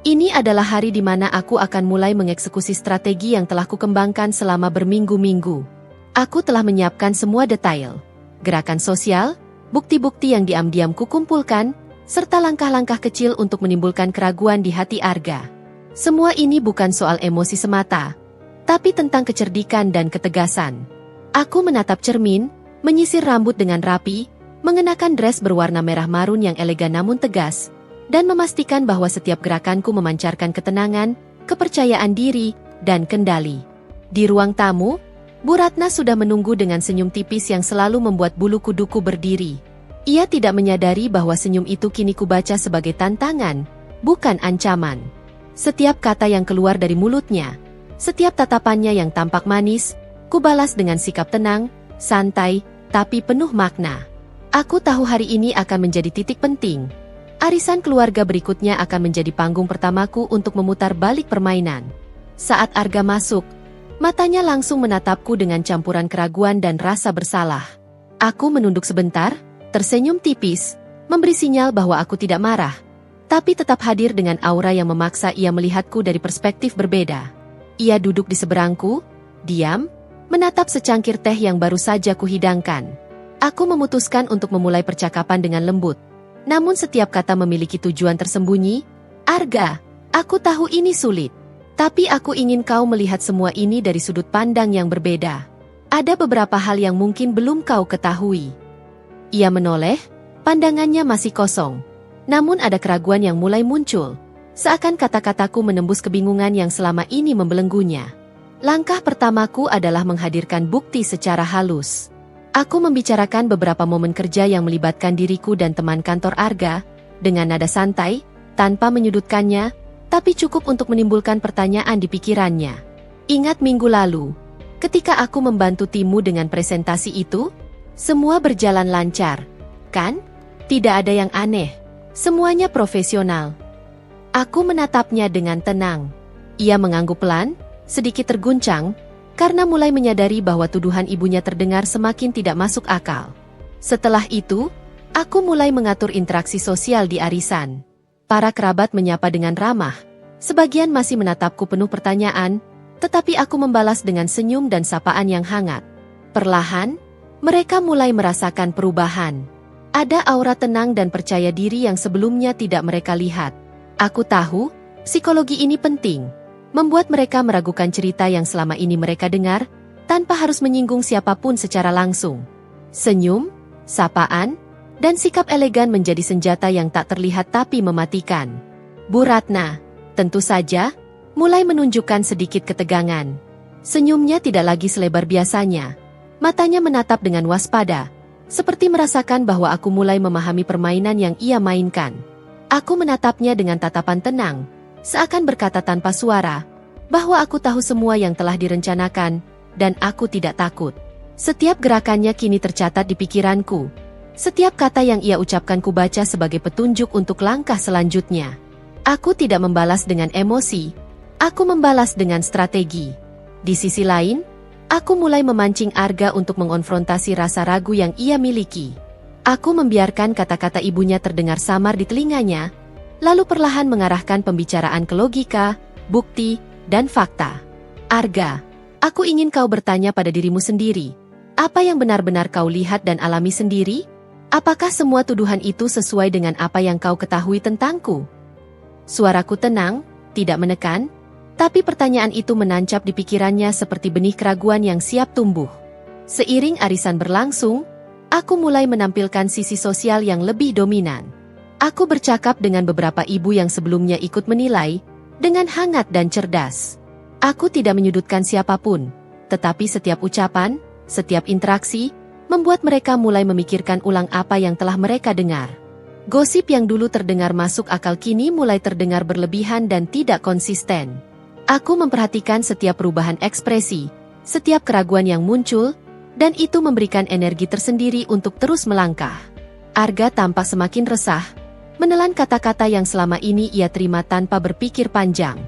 Ini adalah hari di mana aku akan mulai mengeksekusi strategi yang telah kukembangkan selama berminggu-minggu. Aku telah menyiapkan semua detail, gerakan sosial, bukti-bukti yang diam-diam kukumpulkan, serta langkah-langkah kecil untuk menimbulkan keraguan di hati Arga. Semua ini bukan soal emosi semata, tapi tentang kecerdikan dan ketegasan. Aku menatap cermin, menyisir rambut dengan rapi, mengenakan dress berwarna merah marun yang elegan namun tegas, dan memastikan bahwa setiap gerakanku memancarkan ketenangan, kepercayaan diri, dan kendali. Di ruang tamu, Bu Ratna sudah menunggu dengan senyum tipis yang selalu membuat bulu kuduku berdiri. Ia tidak menyadari bahwa senyum itu kini kubaca sebagai tantangan, bukan ancaman. Setiap kata yang keluar dari mulutnya, setiap tatapannya yang tampak manis, kubalas dengan sikap tenang, santai, tapi penuh makna. Aku tahu hari ini akan menjadi titik penting. Arisan keluarga berikutnya akan menjadi panggung pertamaku untuk memutar balik permainan. Saat Arga masuk, matanya langsung menatapku dengan campuran keraguan dan rasa bersalah. Aku menunduk sebentar, tersenyum tipis, memberi sinyal bahwa aku tidak marah, tapi tetap hadir dengan aura yang memaksa ia melihatku dari perspektif berbeda. Ia duduk di seberangku, diam, menatap secangkir teh yang baru saja kuhidangkan. Aku memutuskan untuk memulai percakapan dengan lembut. Namun setiap kata memiliki tujuan tersembunyi. Arga, aku tahu ini sulit. Tapi aku ingin kau melihat semua ini dari sudut pandang yang berbeda. Ada beberapa hal yang mungkin belum kau ketahui. Ia menoleh, pandangannya masih kosong. Namun ada keraguan yang mulai muncul. Seakan kata-kataku menembus kebingungan yang selama ini membelenggunya. Langkah pertamaku adalah menghadirkan bukti secara halus. Aku membicarakan beberapa momen kerja yang melibatkan diriku dan teman kantor Arga, dengan nada santai, tanpa menyudutkannya, tapi cukup untuk menimbulkan pertanyaan di pikirannya. Ingat minggu lalu, ketika aku membantu timmu dengan presentasi itu? Semua berjalan lancar, kan? Tidak ada yang aneh. Semuanya profesional. Aku menatapnya dengan tenang. Ia mengangguk pelan, sedikit terguncang, karena mulai menyadari bahwa tuduhan ibunya terdengar semakin tidak masuk akal. Setelah itu, aku mulai mengatur interaksi sosial di arisan. Para kerabat menyapa dengan ramah. Sebagian masih menatapku penuh pertanyaan, tetapi aku membalas dengan senyum dan sapaan yang hangat. Perlahan, mereka mulai merasakan perubahan. Ada aura tenang dan percaya diri yang sebelumnya tidak mereka lihat. Aku tahu, psikologi ini penting. Membuat mereka meragukan cerita yang selama ini mereka dengar, tanpa harus menyinggung siapapun secara langsung. Senyum, sapaan, dan sikap elegan menjadi senjata yang tak terlihat tapi mematikan. Bu Ratna, tentu saja, mulai menunjukkan sedikit ketegangan. Senyumnya tidak lagi selebar biasanya. Matanya menatap dengan waspada, seperti merasakan bahwa aku mulai memahami permainan yang ia mainkan. Aku menatapnya dengan tatapan tenang, seakan berkata tanpa suara, bahwa aku tahu semua yang telah direncanakan, dan aku tidak takut. Setiap gerakannya kini tercatat di pikiranku. Setiap kata yang ia ucapkan kubaca sebagai petunjuk untuk langkah selanjutnya. Aku tidak membalas dengan emosi, aku membalas dengan strategi. Di sisi lain, aku mulai memancing Arga untuk mengonfrontasi rasa ragu yang ia miliki. Aku membiarkan kata-kata ibunya terdengar samar di telinganya, lalu perlahan mengarahkan pembicaraan ke logika, bukti, dan fakta. Arga, aku ingin kau bertanya pada dirimu sendiri. Apa yang benar-benar kau lihat dan alami sendiri? Apakah semua tuduhan itu sesuai dengan apa yang kau ketahui tentangku? Suaraku tenang, tidak menekan, tapi pertanyaan itu menancap di pikirannya seperti benih keraguan yang siap tumbuh. Seiring arisan berlangsung, aku mulai menampilkan sisi sosial yang lebih dominan. Aku bercakap dengan beberapa ibu yang sebelumnya ikut menilai, dengan hangat dan cerdas. Aku tidak menyudutkan siapapun, tetapi setiap ucapan, setiap interaksi, membuat mereka mulai memikirkan ulang apa yang telah mereka dengar. Gosip yang dulu terdengar masuk akal kini mulai terdengar berlebihan dan tidak konsisten. Aku memperhatikan setiap perubahan ekspresi, setiap keraguan yang muncul, dan itu memberikan energi tersendiri untuk terus melangkah. Arga tampak semakin resah, menelan kata-kata yang selama ini ia terima tanpa berpikir panjang.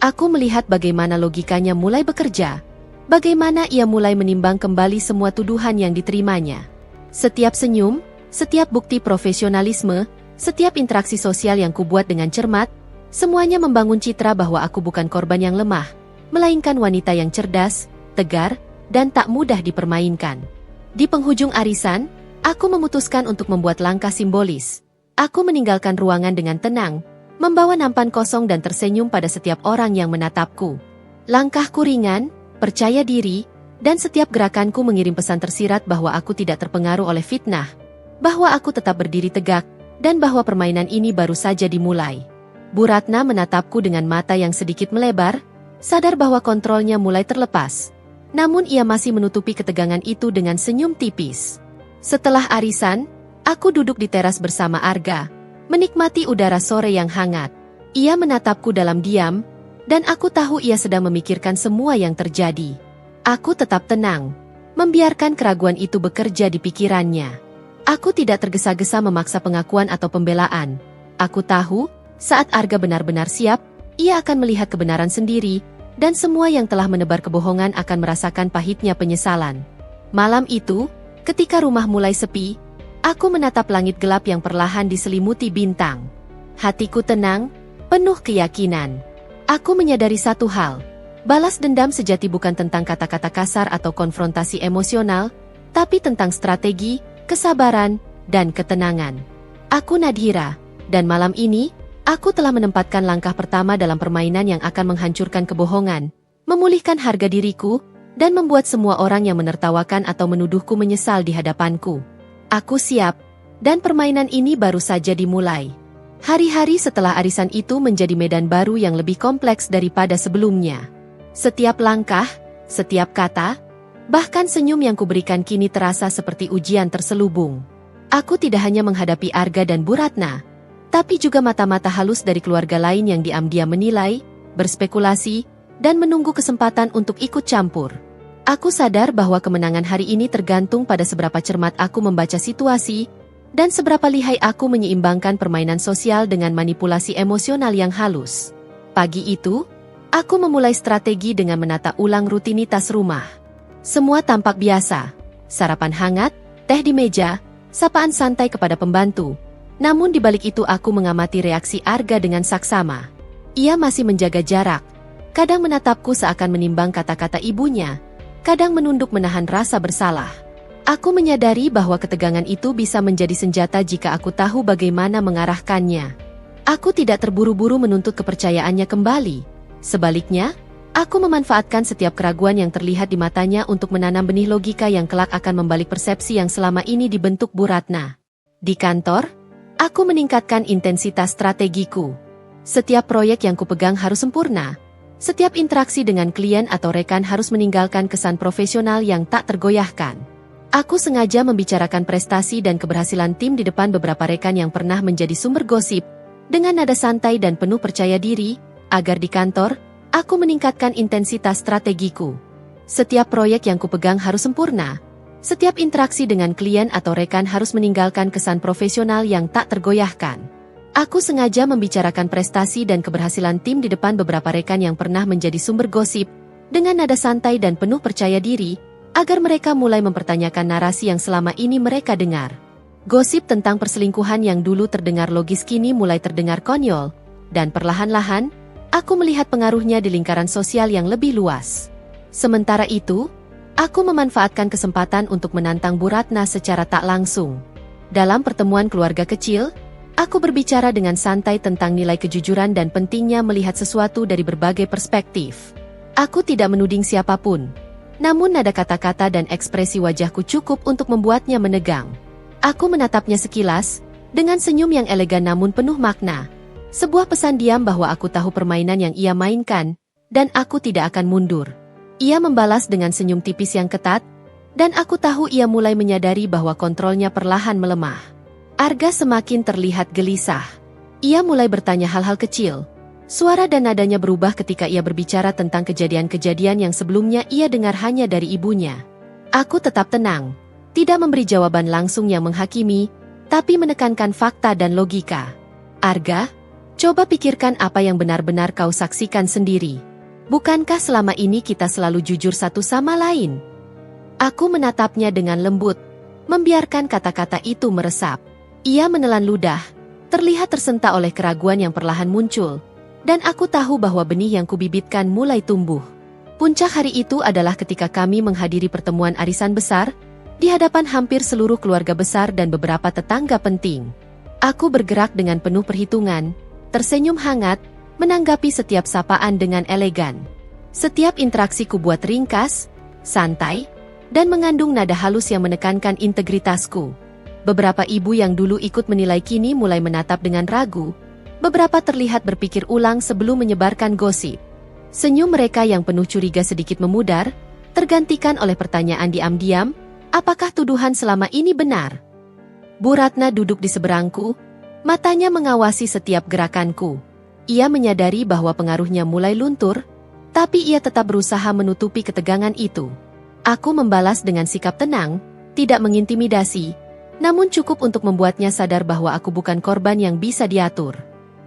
Aku melihat bagaimana logikanya mulai bekerja, bagaimana ia mulai menimbang kembali semua tuduhan yang diterimanya. Setiap senyum, setiap bukti profesionalisme, setiap interaksi sosial yang kubuat dengan cermat, semuanya membangun citra bahwa aku bukan korban yang lemah, melainkan wanita yang cerdas, tegar, dan tak mudah dipermainkan. Di penghujung arisan, aku memutuskan untuk membuat langkah simbolis. Aku meninggalkan ruangan dengan tenang, membawa nampan kosong dan tersenyum pada setiap orang yang menatapku. Langkahku ringan, percaya diri, dan setiap gerakanku mengirim pesan tersirat bahwa aku tidak terpengaruh oleh fitnah, bahwa aku tetap berdiri tegak, dan bahwa permainan ini baru saja dimulai. Bu Ratna menatapku dengan mata yang sedikit melebar, sadar bahwa kontrolnya mulai terlepas. Namun ia masih menutupi ketegangan itu dengan senyum tipis. Setelah arisan, aku duduk di teras bersama Arga, menikmati udara sore yang hangat. Ia menatapku dalam diam, dan aku tahu ia sedang memikirkan semua yang terjadi. Aku tetap tenang, membiarkan keraguan itu bekerja di pikirannya. Aku tidak tergesa-gesa memaksa pengakuan atau pembelaan. Aku tahu, saat Arga benar-benar siap, ia akan melihat kebenaran sendiri, dan semua yang telah menebar kebohongan akan merasakan pahitnya penyesalan. Malam itu, ketika rumah mulai sepi, aku menatap langit gelap yang perlahan diselimuti bintang. Hatiku tenang, penuh keyakinan. Aku menyadari satu hal, balas dendam sejati bukan tentang kata-kata kasar atau konfrontasi emosional, tapi tentang strategi, kesabaran, dan ketenangan. Aku Nadhira, dan malam ini, aku telah menempatkan langkah pertama dalam permainan yang akan menghancurkan kebohongan, memulihkan harga diriku, dan membuat semua orang yang menertawakan atau menuduhku menyesal di hadapanku. Aku siap, dan permainan ini baru saja dimulai. Hari-hari setelah arisan itu menjadi medan baru yang lebih kompleks daripada sebelumnya. Setiap langkah, setiap kata, bahkan senyum yang kuberikan kini terasa seperti ujian terselubung. Aku tidak hanya menghadapi Arga dan Bu Ratna, tapi juga mata-mata halus dari keluarga lain yang diam-diam menilai, berspekulasi, dan menunggu kesempatan untuk ikut campur. Aku sadar bahwa kemenangan hari ini tergantung pada seberapa cermat aku membaca situasi, dan seberapa lihai aku menyeimbangkan permainan sosial dengan manipulasi emosional yang halus. Pagi itu, aku memulai strategi dengan menata ulang rutinitas rumah. Semua tampak biasa, sarapan hangat, teh di meja, sapaan santai kepada pembantu. Namun di balik itu aku mengamati reaksi Arga dengan saksama. Ia masih menjaga jarak, kadang menatapku seakan menimbang kata-kata ibunya, kadang menunduk menahan rasa bersalah. Aku menyadari bahwa ketegangan itu bisa menjadi senjata jika aku tahu bagaimana mengarahkannya. Aku tidak terburu-buru menuntut kepercayaannya kembali. Sebaliknya, aku memanfaatkan setiap keraguan yang terlihat di matanya untuk menanam benih logika yang kelak akan membalik persepsi yang selama ini dibentuk Bu Ratna. Di kantor, aku meningkatkan intensitas strategiku. Setiap proyek yang kupegang harus sempurna. Setiap interaksi dengan klien atau rekan harus meninggalkan kesan profesional yang tak tergoyahkan. Aku sengaja membicarakan prestasi dan keberhasilan tim di depan beberapa rekan yang pernah menjadi sumber gosip, dengan nada santai dan penuh percaya diri, agar di kantor, aku meningkatkan intensitas strategiku. Setiap proyek yang kupegang harus sempurna. Setiap interaksi dengan klien atau rekan harus meninggalkan kesan profesional yang tak tergoyahkan. Aku sengaja membicarakan prestasi dan keberhasilan tim di depan beberapa rekan yang pernah menjadi sumber gosip, dengan nada santai dan penuh percaya diri, agar mereka mulai mempertanyakan narasi yang selama ini mereka dengar. Gosip tentang perselingkuhan yang dulu terdengar logis kini mulai terdengar konyol, dan perlahan-lahan, aku melihat pengaruhnya di lingkaran sosial yang lebih luas. Sementara itu, aku memanfaatkan kesempatan untuk menantang Bu Ratna secara tak langsung. Dalam pertemuan keluarga kecil, aku berbicara dengan santai tentang nilai kejujuran dan pentingnya melihat sesuatu dari berbagai perspektif. Aku tidak menuding siapapun, namun nada kata-kata dan ekspresi wajahku cukup untuk membuatnya menegang. Aku menatapnya sekilas, dengan senyum yang elegan namun penuh makna. Sebuah pesan diam bahwa aku tahu permainan yang ia mainkan, dan aku tidak akan mundur. Ia membalas dengan senyum tipis yang ketat, dan aku tahu ia mulai menyadari bahwa kontrolnya perlahan melemah. Arga semakin terlihat gelisah. Ia mulai bertanya hal-hal kecil. Suara dan nadanya berubah ketika ia berbicara tentang kejadian-kejadian yang sebelumnya ia dengar hanya dari ibunya. Aku tetap tenang, tidak memberi jawaban langsung yang menghakimi, tapi menekankan fakta dan logika. Arga, coba pikirkan apa yang benar-benar kau saksikan sendiri. Bukankah selama ini kita selalu jujur satu sama lain? Aku menatapnya dengan lembut. membiarkan kata-kata itu meresap. Ia menelan ludah, terlihat tersentak oleh keraguan yang perlahan muncul, dan aku tahu bahwa benih yang kubibitkan mulai tumbuh. Puncak hari itu adalah ketika kami menghadiri pertemuan arisan besar, di hadapan hampir seluruh keluarga besar dan beberapa tetangga penting. Aku bergerak dengan penuh perhitungan, tersenyum hangat, menanggapi setiap sapaan dengan elegan. Setiap interaksi kubuat ringkas, santai, dan mengandung nada halus yang menekankan integritasku. Beberapa ibu yang dulu ikut menilai kini mulai menatap dengan ragu, beberapa terlihat berpikir ulang sebelum menyebarkan gosip. Senyum mereka yang penuh curiga sedikit memudar, tergantikan oleh pertanyaan diam-diam, apakah tuduhan selama ini benar? Bu Ratna duduk di seberangku, matanya mengawasi setiap gerakanku. Ia menyadari bahwa pengaruhnya mulai luntur, tapi ia tetap berusaha menutupi ketegangan itu. Aku membalas dengan sikap tenang, tidak mengintimidasi, namun cukup untuk membuatnya sadar bahwa aku bukan korban yang bisa diatur.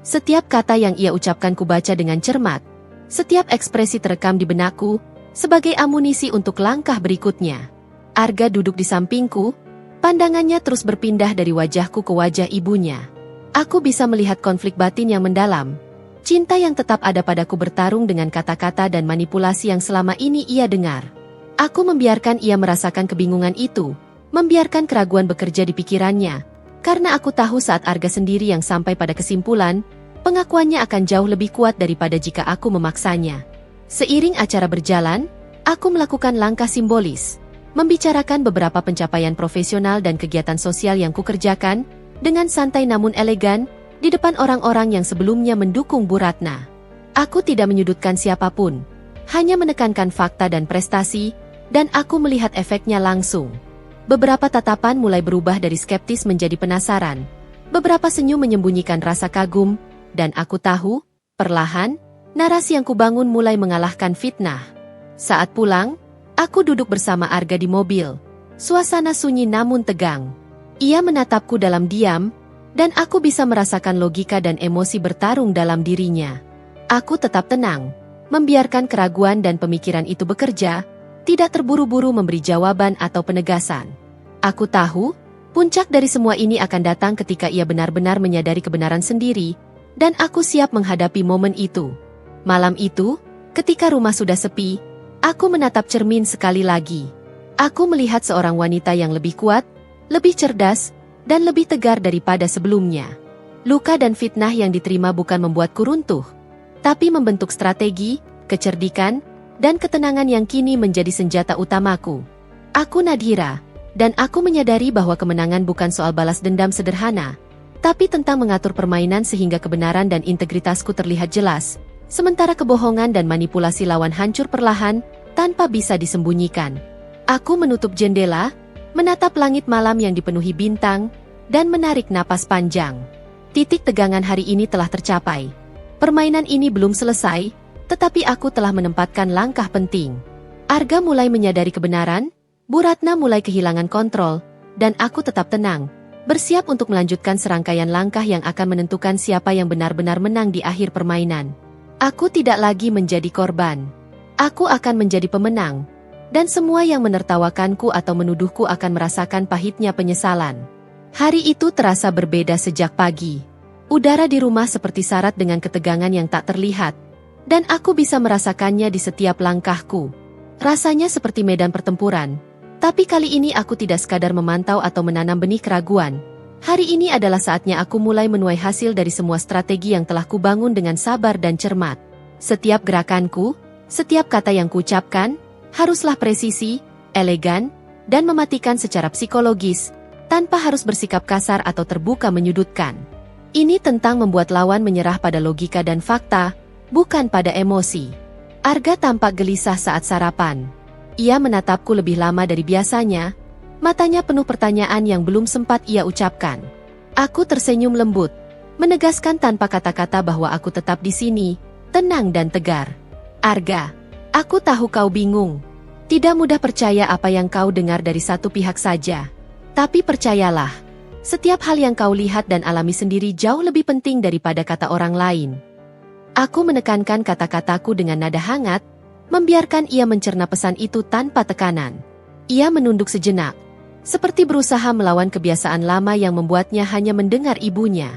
Setiap kata yang ia ucapkan kubaca dengan cermat, setiap ekspresi terekam di benakku, sebagai amunisi untuk langkah berikutnya. Arga duduk di sampingku, pandangannya terus berpindah dari wajahku ke wajah ibunya. Aku bisa melihat konflik batin yang mendalam, cinta yang tetap ada padaku bertarung dengan kata-kata dan manipulasi yang selama ini ia dengar. Aku membiarkan ia merasakan kebingungan itu, membiarkan keraguan bekerja di pikirannya, karena aku tahu saat Arga sendiri yang sampai pada kesimpulan, pengakuannya akan jauh lebih kuat daripada jika aku memaksanya. Seiring acara berjalan, aku melakukan langkah simbolis, membicarakan beberapa pencapaian profesional dan kegiatan sosial yang kukerjakan, dengan santai namun elegan, di depan orang-orang yang sebelumnya mendukung Bu Ratna. Aku tidak menyudutkan siapapun, hanya menekankan fakta dan prestasi, dan aku melihat efeknya langsung. Beberapa tatapan mulai berubah dari skeptis menjadi penasaran, beberapa senyum menyembunyikan rasa kagum, dan aku tahu, perlahan, narasi yang kubangun mulai mengalahkan fitnah. Saat pulang, aku duduk bersama Arga di mobil. Suasana sunyi namun tegang. Ia menatapku dalam diam, dan aku bisa merasakan logika dan emosi bertarung dalam dirinya. Aku tetap tenang, membiarkan keraguan dan pemikiran itu bekerja, tidak terburu-buru memberi jawaban atau penegasan. Aku tahu, puncak dari semua ini akan datang ketika ia benar-benar menyadari kebenaran sendiri, dan aku siap menghadapi momen itu. Malam itu, ketika rumah sudah sepi, aku menatap cermin sekali lagi. Aku melihat seorang wanita yang lebih kuat, lebih cerdas, dan lebih tegar daripada sebelumnya. Luka dan fitnah yang diterima bukan membuatku runtuh, tapi membentuk strategi, kecerdikan, dan ketenangan yang kini menjadi senjata utamaku. Aku Nadhira, dan aku menyadari bahwa kemenangan bukan soal balas dendam sederhana, tapi tentang mengatur permainan sehingga kebenaran dan integritasku terlihat jelas, sementara kebohongan dan manipulasi lawan hancur perlahan, tanpa bisa disembunyikan. Aku menutup jendela, menatap langit malam yang dipenuhi bintang, dan menarik napas panjang. Titik tegangan hari ini telah tercapai. Permainan ini belum selesai, tetapi aku telah menempatkan langkah penting. Arga mulai menyadari kebenaran, Bu Ratna mulai kehilangan kontrol, dan aku tetap tenang, bersiap untuk melanjutkan serangkaian langkah yang akan menentukan siapa yang benar-benar menang di akhir permainan. Aku tidak lagi menjadi korban. Aku akan menjadi pemenang. Dan semua yang menertawakanku atau menuduhku akan merasakan pahitnya penyesalan. Hari itu terasa berbeda sejak pagi. Udara di rumah seperti syarat dengan ketegangan yang tak terlihat, dan aku bisa merasakannya di setiap langkahku. Rasanya seperti medan pertempuran, tapi kali ini aku tidak sekadar memantau atau menanam benih keraguan. Hari ini adalah saatnya aku mulai menuai hasil dari semua strategi yang telah kubangun dengan sabar dan cermat. Setiap gerakanku, setiap kata yang kuucapkan, haruslah presisi, elegan, dan mematikan secara psikologis, tanpa harus bersikap kasar atau terbuka menyudutkan. Ini tentang membuat lawan menyerah pada logika dan fakta, bukan pada emosi. Arga tampak gelisah saat sarapan. Ia menatapku lebih lama dari biasanya, matanya penuh pertanyaan yang belum sempat ia ucapkan. Aku tersenyum lembut, menegaskan tanpa kata-kata bahwa aku tetap di sini, tenang dan tegar. Arga, aku tahu kau bingung. Tidak mudah percaya apa yang kau dengar dari satu pihak saja. Tapi percayalah, setiap hal yang kau lihat dan alami sendiri jauh lebih penting daripada kata orang lain. Aku menekankan kata-kataku dengan nada hangat, membiarkan ia mencerna pesan itu tanpa tekanan. Ia menunduk sejenak, seperti berusaha melawan kebiasaan lama yang membuatnya hanya mendengar ibunya.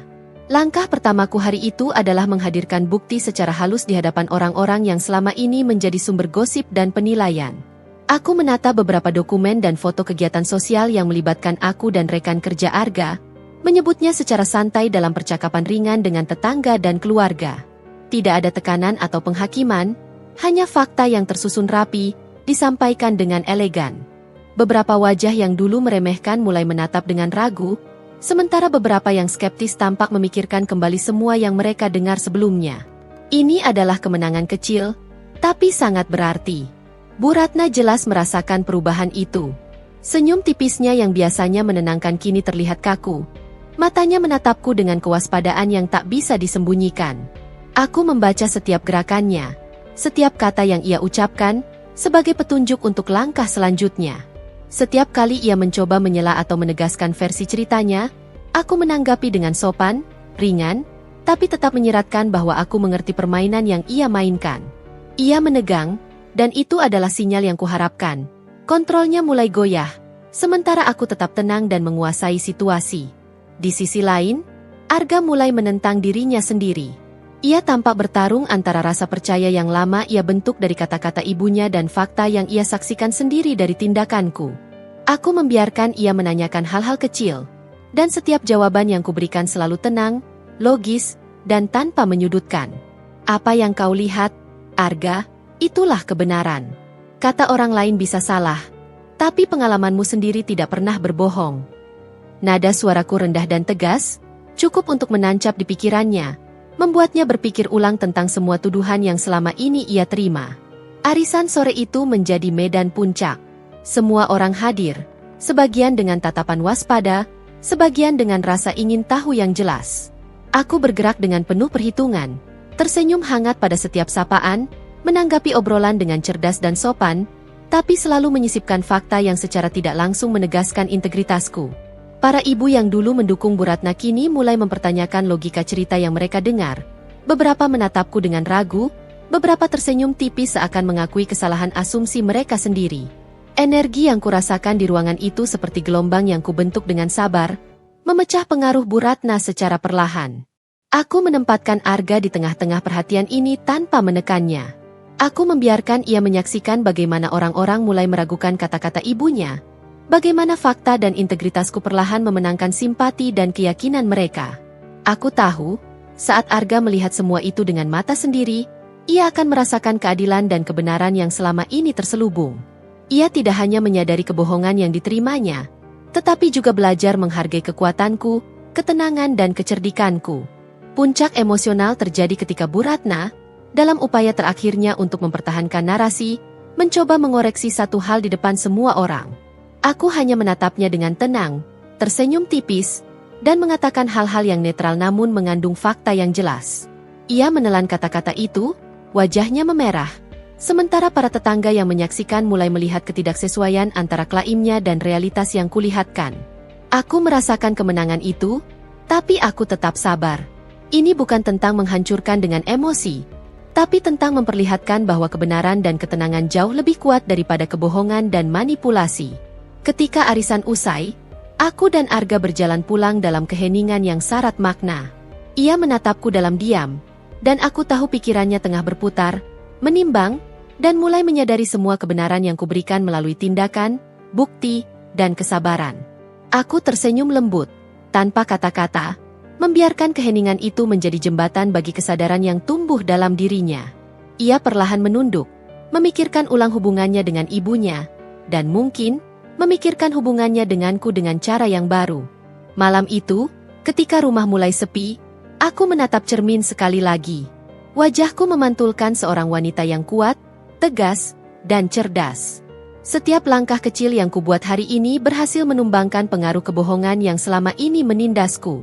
Langkah pertamaku hari itu adalah menghadirkan bukti secara halus di hadapan orang-orang yang selama ini menjadi sumber gosip dan penilaian. Aku menata beberapa dokumen dan foto kegiatan sosial yang melibatkan aku dan rekan kerja Arga, menyebutnya secara santai dalam percakapan ringan dengan tetangga dan keluarga. Tidak ada tekanan atau penghakiman, hanya fakta yang tersusun rapi, disampaikan dengan elegan. Beberapa wajah yang dulu meremehkan mulai menatap dengan ragu, sementara beberapa yang skeptis tampak memikirkan kembali semua yang mereka dengar sebelumnya. Ini adalah kemenangan kecil, tapi sangat berarti. Bu Ratna jelas merasakan perubahan itu. Senyum tipisnya yang biasanya menenangkan kini terlihat kaku. Matanya menatapku dengan kewaspadaan yang tak bisa disembunyikan. Aku membaca setiap gerakannya, setiap kata yang ia ucapkan, sebagai petunjuk untuk langkah selanjutnya. Setiap kali ia mencoba menyela atau menegaskan versi ceritanya, aku menanggapi dengan sopan, ringan, tapi tetap menyiratkan bahwa aku mengerti permainan yang ia mainkan. Ia menegang, dan itu adalah sinyal yang kuharapkan. Kontrolnya mulai goyah, sementara aku tetap tenang dan menguasai situasi. Di sisi lain, Arga mulai menentang dirinya sendiri. Ia tampak bertarung antara rasa percaya yang lama ia bentuk dari kata-kata ibunya dan fakta yang ia saksikan sendiri dari tindakanku. Aku membiarkan ia menanyakan hal-hal kecil, dan setiap jawaban yang kuberikan selalu tenang, logis, dan tanpa menyudutkan. Apa yang kau lihat, Arga, itulah kebenaran. Kata orang lain bisa salah, tapi pengalamanmu sendiri tidak pernah berbohong. Nada suaraku rendah dan tegas, cukup untuk menancap di pikirannya, membuatnya berpikir ulang tentang semua tuduhan yang selama ini ia terima. Arisan sore itu menjadi medan puncak. Semua orang hadir, sebagian dengan tatapan waspada, sebagian dengan rasa ingin tahu yang jelas. Aku bergerak dengan penuh perhitungan, tersenyum hangat pada setiap sapaan, menanggapi obrolan dengan cerdas dan sopan, tapi selalu menyisipkan fakta yang secara tidak langsung menegaskan integritasku. Para ibu yang dulu mendukung Bu Ratna kini mulai mempertanyakan logika cerita yang mereka dengar. Beberapa menatapku dengan ragu, beberapa tersenyum tipis seakan mengakui kesalahan asumsi mereka sendiri. Energi yang kurasakan di ruangan itu seperti gelombang yang kubentuk dengan sabar, memecah pengaruh Bu Ratna secara perlahan. Aku menempatkan Arga di tengah-tengah perhatian ini tanpa menekannya. Aku membiarkan ia menyaksikan bagaimana orang-orang mulai meragukan kata-kata ibunya. Bagaimana fakta dan integritasku perlahan memenangkan simpati dan keyakinan mereka. Aku tahu, saat Arga melihat semua itu dengan mata sendiri, ia akan merasakan keadilan dan kebenaran yang selama ini terselubung. Ia tidak hanya menyadari kebohongan yang diterimanya, tetapi juga belajar menghargai kekuatanku, ketenangan dan kecerdikanku. Puncak emosional terjadi ketika Bu Ratna, dalam upaya terakhirnya untuk mempertahankan narasi, mencoba mengoreksi satu hal di depan semua orang. Aku hanya menatapnya dengan tenang, tersenyum tipis, dan mengatakan hal-hal yang netral namun mengandung fakta yang jelas. Ia menelan kata-kata itu, wajahnya memerah. Sementara para tetangga yang menyaksikan mulai melihat ketidaksesuaian antara klaimnya dan realitas yang kulihatkan. Aku merasakan kemenangan itu, tapi aku tetap sabar. Ini bukan tentang menghancurkan dengan emosi, tapi tentang memperlihatkan bahwa kebenaran dan ketenangan jauh lebih kuat daripada kebohongan dan manipulasi. Ketika arisan usai, aku dan Arga berjalan pulang dalam keheningan yang syarat makna. Ia menatapku dalam diam, dan aku tahu pikirannya tengah berputar, menimbang, dan mulai menyadari semua kebenaran yang kuberikan melalui tindakan, bukti, dan kesabaran. Aku tersenyum lembut, tanpa kata-kata, membiarkan keheningan itu menjadi jembatan bagi kesadaran yang tumbuh dalam dirinya. Ia perlahan menunduk, memikirkan ulang hubungannya dengan ibunya, dan mungkin memikirkan hubungannya denganku dengan cara yang baru. Malam itu, ketika rumah mulai sepi, aku menatap cermin sekali lagi. Wajahku memantulkan seorang wanita yang kuat, tegas, dan cerdas. Setiap langkah kecil yang kubuat hari ini berhasil menumbangkan pengaruh kebohongan yang selama ini menindasku.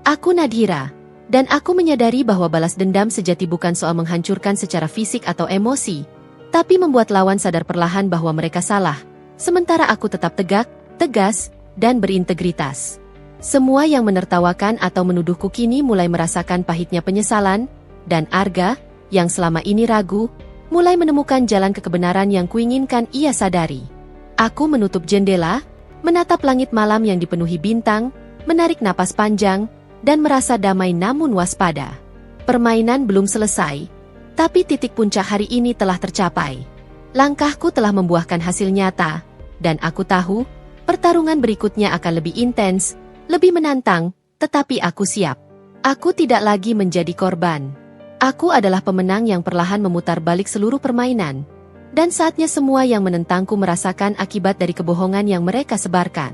Aku Nadhira, dan aku menyadari bahwa balas dendam sejati bukan soal menghancurkan secara fisik atau emosi, tapi membuat lawan sadar perlahan bahwa mereka salah. Sementara aku tetap tegak, tegas, dan berintegritas. Semua yang menertawakan atau menuduhku kini mulai merasakan pahitnya penyesalan, dan Arga, yang selama ini ragu, mulai menemukan jalan ke kebenaran yang kuinginkan ia sadari. Aku menutup jendela, menatap langit malam yang dipenuhi bintang, menarik napas panjang, dan merasa damai namun waspada. Permainan belum selesai, tapi titik puncak hari ini telah tercapai. Langkahku telah membuahkan hasil nyata, dan aku tahu, pertarungan berikutnya akan lebih intens, lebih menantang, tetapi aku siap. Aku tidak lagi menjadi korban. Aku adalah pemenang yang perlahan memutar balik seluruh permainan. Dan saatnya semua yang menentangku merasakan akibat dari kebohongan yang mereka sebarkan.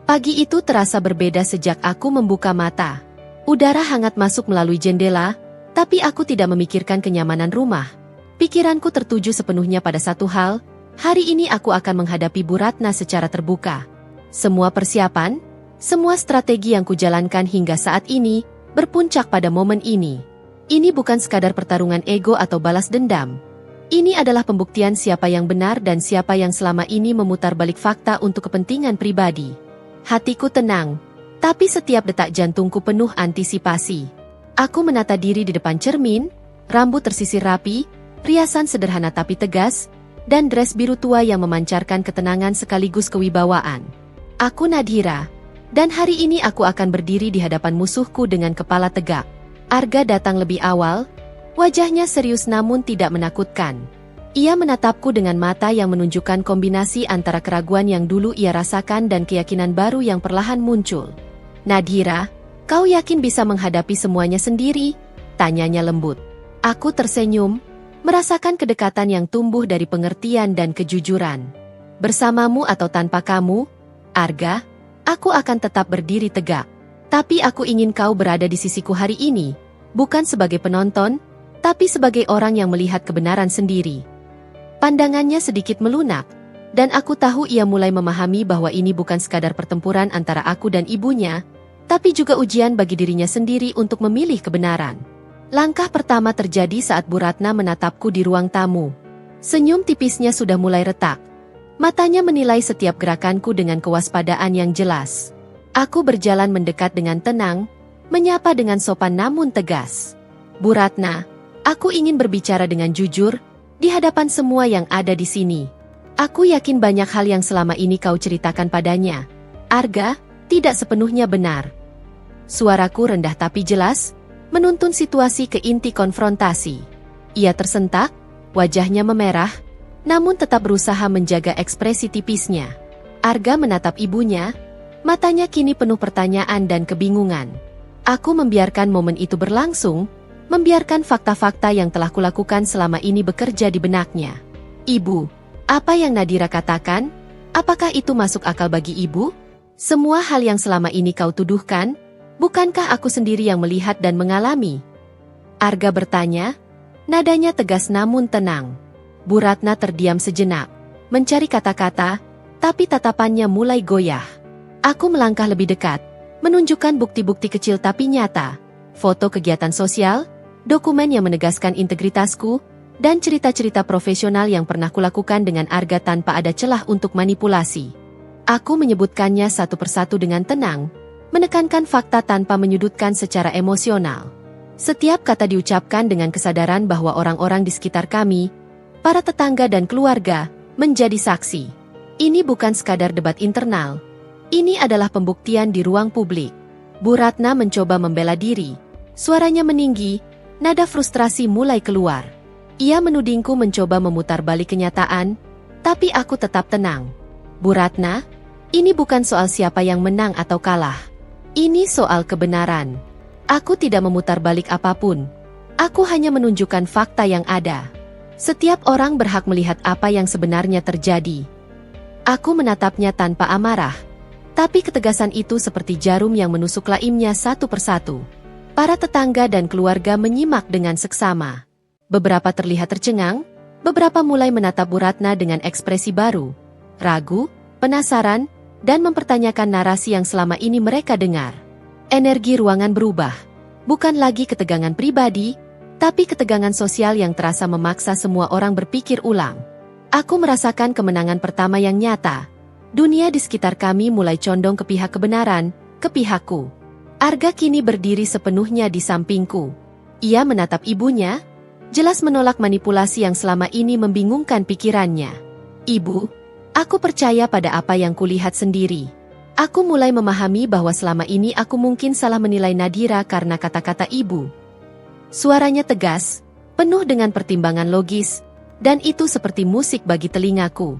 Pagi itu terasa berbeda sejak aku membuka mata. Udara hangat masuk melalui jendela, tapi aku tidak memikirkan kenyamanan rumah. Pikiranku tertuju sepenuhnya pada satu hal, hari ini aku akan menghadapi Bu Ratna secara terbuka. Semua persiapan, semua strategi yang kujalankan hingga saat ini, berpuncak pada momen ini. Ini bukan sekadar pertarungan ego atau balas dendam. Ini adalah pembuktian siapa yang benar dan siapa yang selama ini memutar balik fakta untuk kepentingan pribadi. Hatiku tenang, tapi setiap detak jantungku penuh antisipasi. Aku menata diri di depan cermin, rambut tersisir rapi, riasan sederhana tapi tegas, dan dress biru tua yang memancarkan ketenangan sekaligus kewibawaan. Aku Nadhira, dan hari ini aku akan berdiri di hadapan musuhku dengan kepala tegak. Arga datang lebih awal, wajahnya serius namun tidak menakutkan. Ia menatapku dengan mata yang menunjukkan kombinasi antara keraguan yang dulu ia rasakan dan keyakinan baru yang perlahan muncul. Nadhira, kau yakin bisa menghadapi semuanya sendiri? Tanyanya lembut. Aku tersenyum, merasakan kedekatan yang tumbuh dari pengertian dan kejujuran. Bersamamu atau tanpa kamu, Arga, aku akan tetap berdiri tegak. Tapi aku ingin kau berada di sisiku hari ini, bukan sebagai penonton, tapi sebagai orang yang melihat kebenaran sendiri. Pandangannya sedikit melunak, dan aku tahu ia mulai memahami bahwa ini bukan sekadar pertempuran antara aku dan ibunya, tapi juga ujian bagi dirinya sendiri untuk memilih kebenaran. Langkah pertama terjadi saat Bu Ratna menatapku di ruang tamu. Senyum tipisnya sudah mulai retak. Matanya menilai setiap gerakanku dengan kewaspadaan yang jelas. Aku berjalan mendekat dengan tenang, menyapa dengan sopan namun tegas. Bu Ratna, aku ingin berbicara dengan jujur, di hadapan semua yang ada di sini. Aku yakin banyak hal yang selama ini kau ceritakan padanya. Arga, tidak sepenuhnya benar. Suaraku rendah tapi jelas, menuntun situasi ke inti konfrontasi. Ia tersentak, wajahnya memerah, namun tetap berusaha menjaga ekspresi tipisnya. Arga menatap ibunya, matanya kini penuh pertanyaan dan kebingungan. Aku membiarkan momen itu berlangsung, membiarkan fakta-fakta yang telah kulakukan selama ini bekerja di benaknya. Ibu, apa yang Nadhira katakan? Apakah itu masuk akal bagi ibu? Semua hal yang selama ini kau tuduhkan, bukankah aku sendiri yang melihat dan mengalami? Arga bertanya, nadanya tegas namun tenang. Bu Ratna terdiam sejenak, mencari kata-kata, tapi tatapannya mulai goyah. Aku melangkah lebih dekat, menunjukkan bukti-bukti kecil tapi nyata, foto kegiatan sosial, dokumen yang menegaskan integritasku, dan cerita-cerita profesional yang pernah kulakukan dengan Arga tanpa ada celah untuk manipulasi. Aku menyebutkannya satu persatu dengan tenang, menekankan fakta tanpa menyudutkan secara emosional. Setiap kata diucapkan dengan kesadaran bahwa orang-orang di sekitar kami, para tetangga dan keluarga, menjadi saksi. Ini bukan sekadar debat internal. Ini adalah pembuktian di ruang publik. Bu Ratna mencoba membela diri. Suaranya meninggi, nada frustrasi mulai keluar. Ia menudingku mencoba memutar balik kenyataan, tapi aku tetap tenang. Bu Ratna, ini bukan soal siapa yang menang atau kalah. Ini soal kebenaran. Aku tidak memutar balik apapun. Aku hanya menunjukkan fakta yang ada. Setiap orang berhak melihat apa yang sebenarnya terjadi. Aku menatapnya tanpa amarah. Tapi ketegasan itu seperti jarum yang menusuk laimnya satu persatu. Para tetangga dan keluarga menyimak dengan seksama. Beberapa terlihat tercengang, beberapa mulai menatap Bu Ratna dengan ekspresi baru. Ragu, penasaran, dan mempertanyakan narasi yang selama ini mereka dengar. Energi ruangan berubah. Bukan lagi ketegangan pribadi, tapi ketegangan sosial yang terasa memaksa semua orang berpikir ulang. Aku merasakan kemenangan pertama yang nyata. Dunia di sekitar kami mulai condong ke pihak kebenaran, ke pihakku. Arga kini berdiri sepenuhnya di sampingku. Ia menatap ibunya, jelas menolak manipulasi yang selama ini membingungkan pikirannya. Ibu, Aku percaya pada apa yang kulihat sendiri. Aku mulai memahami bahwa selama ini aku mungkin salah menilai Nadhira karena kata-kata ibu. Suaranya tegas, penuh dengan pertimbangan logis, dan itu seperti musik bagi telingaku.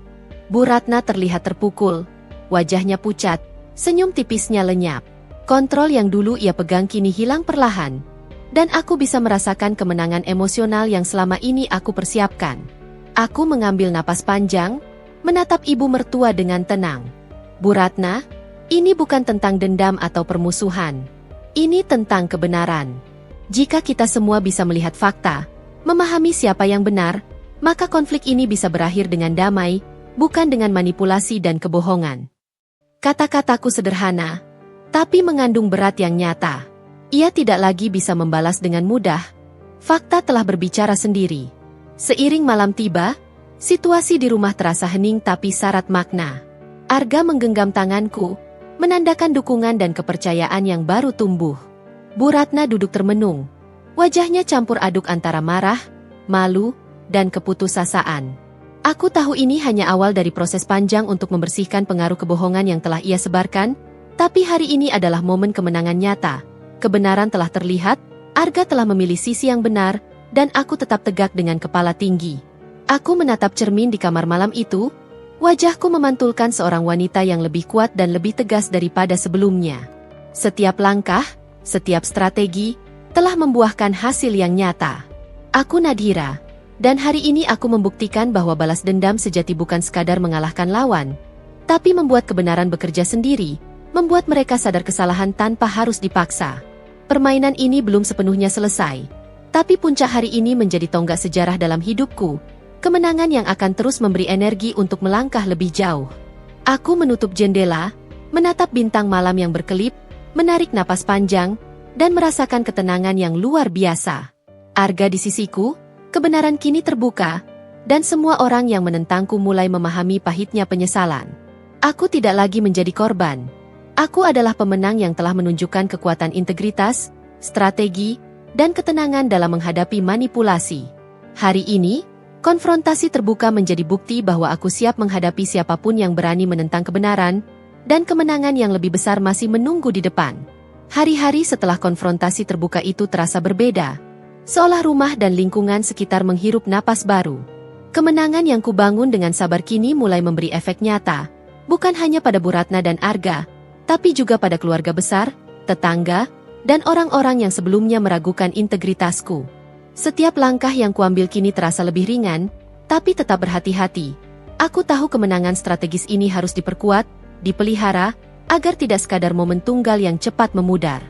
Bu Ratna terlihat terpukul, wajahnya pucat, senyum tipisnya lenyap. Kontrol yang dulu ia pegang kini hilang perlahan. Dan aku bisa merasakan kemenangan emosional yang selama ini aku persiapkan. Aku mengambil napas panjang, menatap ibu mertua dengan tenang. Bu Ratna, ini bukan tentang dendam atau permusuhan. Ini tentang kebenaran. Jika kita semua bisa melihat fakta, memahami siapa yang benar, maka konflik ini bisa berakhir dengan damai, bukan dengan manipulasi dan kebohongan. Kata-kataku sederhana, tapi mengandung berat yang nyata. Ia tidak lagi bisa membalas dengan mudah. Fakta telah berbicara sendiri. Seiring malam tiba, situasi di rumah terasa hening tapi syarat makna. Arga menggenggam tanganku, menandakan dukungan dan kepercayaan yang baru tumbuh. Bu Ratna duduk termenung. Wajahnya campur aduk antara marah, malu, dan keputusasaan. Aku tahu ini hanya awal dari proses panjang untuk membersihkan pengaruh kebohongan yang telah ia sebarkan, tapi hari ini adalah momen kemenangan nyata. Kebenaran telah terlihat, Arga telah memilih sisi yang benar, dan aku tetap tegak dengan kepala tinggi. Aku menatap cermin di kamar malam itu, wajahku memantulkan seorang wanita yang lebih kuat dan lebih tegas daripada sebelumnya. Setiap langkah, setiap strategi, telah membuahkan hasil yang nyata. Aku Nadhira, dan hari ini aku membuktikan bahwa balas dendam sejati bukan sekadar mengalahkan lawan, tapi membuat kebenaran bekerja sendiri, membuat mereka sadar kesalahan tanpa harus dipaksa. Permainan ini belum sepenuhnya selesai, tapi puncak hari ini menjadi tonggak sejarah dalam hidupku, kemenangan yang akan terus memberi energi untuk melangkah lebih jauh. Aku menutup jendela, menatap bintang malam yang berkelip, menarik napas panjang, dan merasakan ketenangan yang luar biasa. Arga di sisiku, kebenaran kini terbuka, dan semua orang yang menentangku mulai memahami pahitnya penyesalan. Aku tidak lagi menjadi korban. Aku adalah pemenang yang telah menunjukkan kekuatan integritas, strategi, dan ketenangan dalam menghadapi manipulasi. Hari ini, konfrontasi terbuka menjadi bukti bahwa aku siap menghadapi siapapun yang berani menentang kebenaran, dan kemenangan yang lebih besar masih menunggu di depan. Hari-hari setelah konfrontasi terbuka itu terasa berbeda, seolah rumah dan lingkungan sekitar menghirup napas baru. Kemenangan yang kubangun dengan sabar kini mulai memberi efek nyata, bukan hanya pada Bu Ratna dan Arga, tapi juga pada keluarga besar, tetangga, dan orang-orang yang sebelumnya meragukan integritasku. Setiap langkah yang kuambil kini terasa lebih ringan, tapi tetap berhati-hati. Aku tahu kemenangan strategis ini harus diperkuat, dipelihara, agar tidak sekadar momen tunggal yang cepat memudar.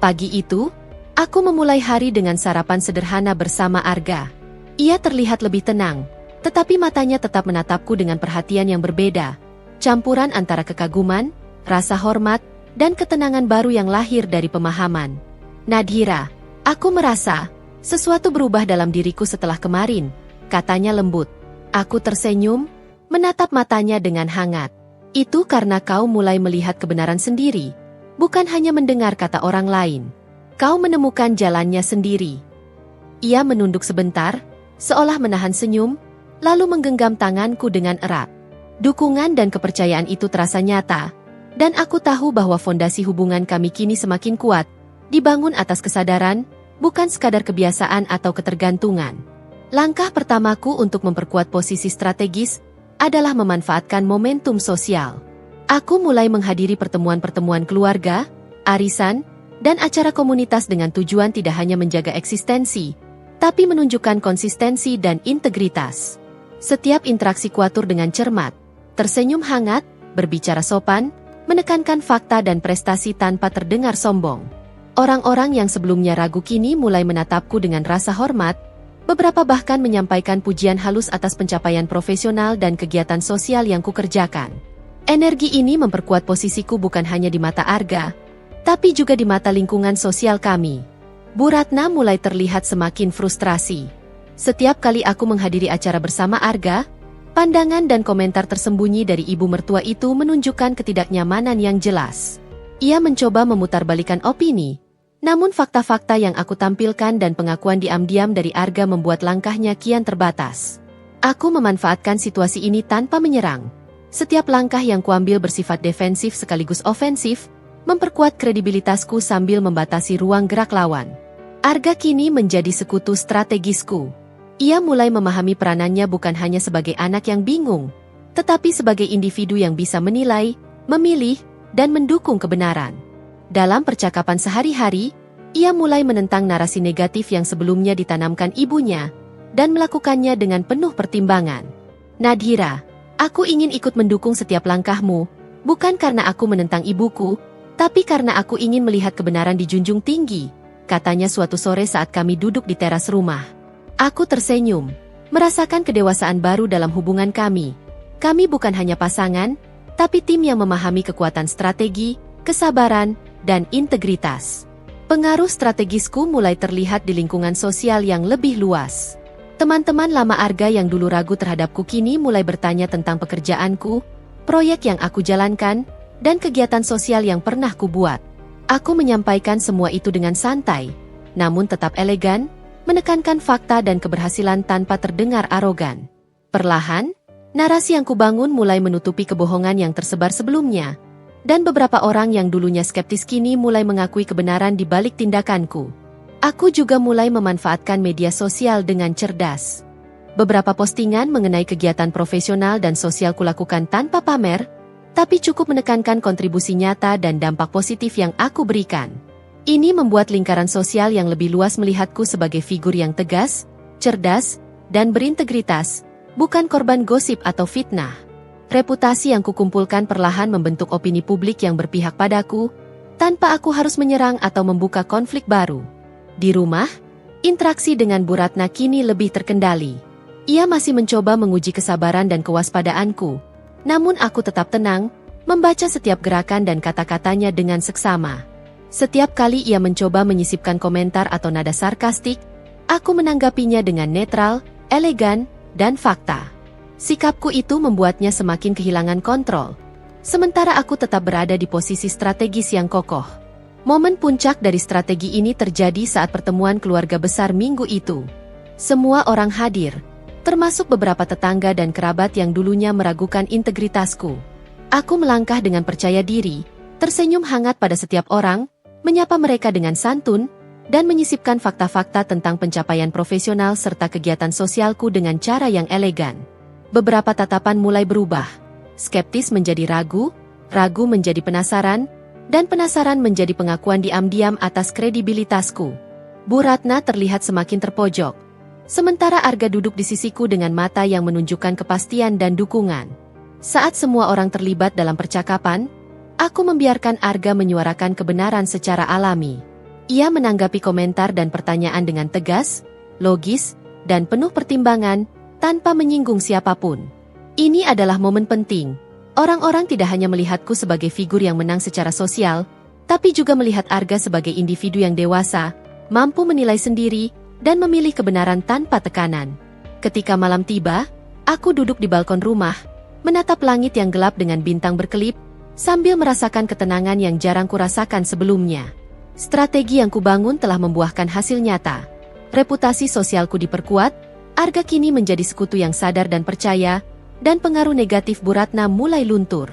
Pagi itu, aku memulai hari dengan sarapan sederhana bersama Arga. Ia terlihat lebih tenang, tetapi matanya tetap menatapku dengan perhatian yang berbeda, campuran antara kekaguman, rasa hormat, dan ketenangan baru yang lahir dari pemahaman. Nadhira, aku merasa sesuatu berubah dalam diriku setelah kemarin, katanya lembut. Aku tersenyum, menatap matanya dengan hangat. Itu karena kau mulai melihat kebenaran sendiri, bukan hanya mendengar kata orang lain. Kau menemukan jalannya sendiri. Ia menunduk sebentar, seolah menahan senyum, lalu menggenggam tanganku dengan erat. Dukungan dan kepercayaan itu terasa nyata, dan aku tahu bahwa fondasi hubungan kami kini semakin kuat, dibangun atas kesadaran, bukan sekadar kebiasaan atau ketergantungan. Langkah pertamaku untuk memperkuat posisi strategis adalah memanfaatkan momentum sosial. Aku mulai menghadiri pertemuan-pertemuan keluarga, arisan, dan acara komunitas dengan tujuan tidak hanya menjaga eksistensi, tapi menunjukkan konsistensi dan integritas. Setiap interaksi kuatur dengan cermat, tersenyum hangat, berbicara sopan, menekankan fakta dan prestasi tanpa terdengar sombong. Orang-orang yang sebelumnya ragu kini mulai menatapku dengan rasa hormat, beberapa bahkan menyampaikan pujian halus atas pencapaian profesional dan kegiatan sosial yang kukerjakan. Energi ini memperkuat posisiku bukan hanya di mata Arga, tapi juga di mata lingkungan sosial kami. Bu Ratna mulai terlihat semakin frustrasi. Setiap kali aku menghadiri acara bersama Arga, pandangan dan komentar tersembunyi dari ibu mertua itu menunjukkan ketidaknyamanan yang jelas. Ia mencoba memutarbalikkan opini, namun fakta-fakta yang aku tampilkan dan pengakuan diam-diam dari Arga membuat langkahnya kian terbatas. Aku memanfaatkan situasi ini tanpa menyerang. Setiap langkah yang kuambil bersifat defensif sekaligus ofensif, memperkuat kredibilitasku sambil membatasi ruang gerak lawan. Arga kini menjadi sekutu strategisku. Ia mulai memahami peranannya bukan hanya sebagai anak yang bingung, tetapi sebagai individu yang bisa menilai, memilih, dan mendukung kebenaran. Dalam percakapan sehari-hari, ia mulai menentang narasi negatif yang sebelumnya ditanamkan ibunya, dan melakukannya dengan penuh pertimbangan. Nadhira, aku ingin ikut mendukung setiap langkahmu, bukan karena aku menentang ibuku, tapi karena aku ingin melihat kebenaran dijunjung tinggi, katanya suatu sore saat kami duduk di teras rumah. Aku tersenyum, merasakan kedewasaan baru dalam hubungan kami. Kami bukan hanya pasangan, tapi tim yang memahami kekuatan strategi, kesabaran, dan integritas. Pengaruh strategisku mulai terlihat di lingkungan sosial yang lebih luas. Teman-teman lama Arga yang dulu ragu terhadapku kini mulai bertanya tentang pekerjaanku, proyek yang aku jalankan, dan kegiatan sosial yang pernah kubuat. Aku menyampaikan semua itu dengan santai, namun tetap elegan, menekankan fakta dan keberhasilan tanpa terdengar arogan. Perlahan, narasi yang kubangun mulai menutupi kebohongan yang tersebar sebelumnya, dan beberapa orang yang dulunya skeptis kini mulai mengakui kebenaran di balik tindakanku. Aku juga mulai memanfaatkan media sosial dengan cerdas. Beberapa postingan mengenai kegiatan profesional dan sosial kulakukan tanpa pamer, tapi cukup menekankan kontribusi nyata dan dampak positif yang aku berikan. Ini membuat lingkaran sosial yang lebih luas melihatku sebagai figur yang tegas, cerdas, dan berintegritas, bukan korban gosip atau fitnah. Reputasi yang kukumpulkan perlahan membentuk opini publik yang berpihak padaku, tanpa aku harus menyerang atau membuka konflik baru. Di rumah, interaksi dengan Bu Ratna kini lebih terkendali. Ia masih mencoba menguji kesabaran dan kewaspadaanku, namun aku tetap tenang, membaca setiap gerakan dan kata-katanya dengan seksama. Setiap kali ia mencoba menyisipkan komentar atau nada sarkastik, aku menanggapinya dengan netral, elegan, dan fakta. Sikapku itu membuatnya semakin kehilangan kontrol. Sementara aku tetap berada di posisi strategis yang kokoh. Momen puncak dari strategi ini terjadi saat pertemuan keluarga besar minggu itu. Semua orang hadir, termasuk beberapa tetangga dan kerabat yang dulunya meragukan integritasku. Aku melangkah dengan percaya diri, tersenyum hangat pada setiap orang, menyapa mereka dengan santun, dan menyisipkan fakta-fakta tentang pencapaian profesional serta kegiatan sosialku dengan cara yang elegan. Beberapa tatapan mulai berubah. Skeptis menjadi ragu, ragu menjadi penasaran, dan penasaran menjadi pengakuan diam-diam atas kredibilitasku. Bu Ratna terlihat semakin terpojok. Sementara Arga duduk di sisiku dengan mata yang menunjukkan kepastian dan dukungan. Saat semua orang terlibat dalam percakapan, aku membiarkan Arga menyuarakan kebenaran secara alami. Ia menanggapi komentar dan pertanyaan dengan tegas, logis, dan penuh pertimbangan, tanpa menyinggung siapapun. Ini adalah momen penting. Orang-orang tidak hanya melihatku sebagai figur yang menang secara sosial, tapi juga melihat Arga sebagai individu yang dewasa, mampu menilai sendiri, dan memilih kebenaran tanpa tekanan. Ketika malam tiba, aku duduk di balkon rumah, menatap langit yang gelap dengan bintang berkelip, sambil merasakan ketenangan yang jarang kurasakan sebelumnya. Strategi yang kubangun telah membuahkan hasil nyata. Reputasi sosialku diperkuat, Arga kini menjadi sekutu yang sadar dan percaya, dan pengaruh negatif Bu Ratna mulai luntur.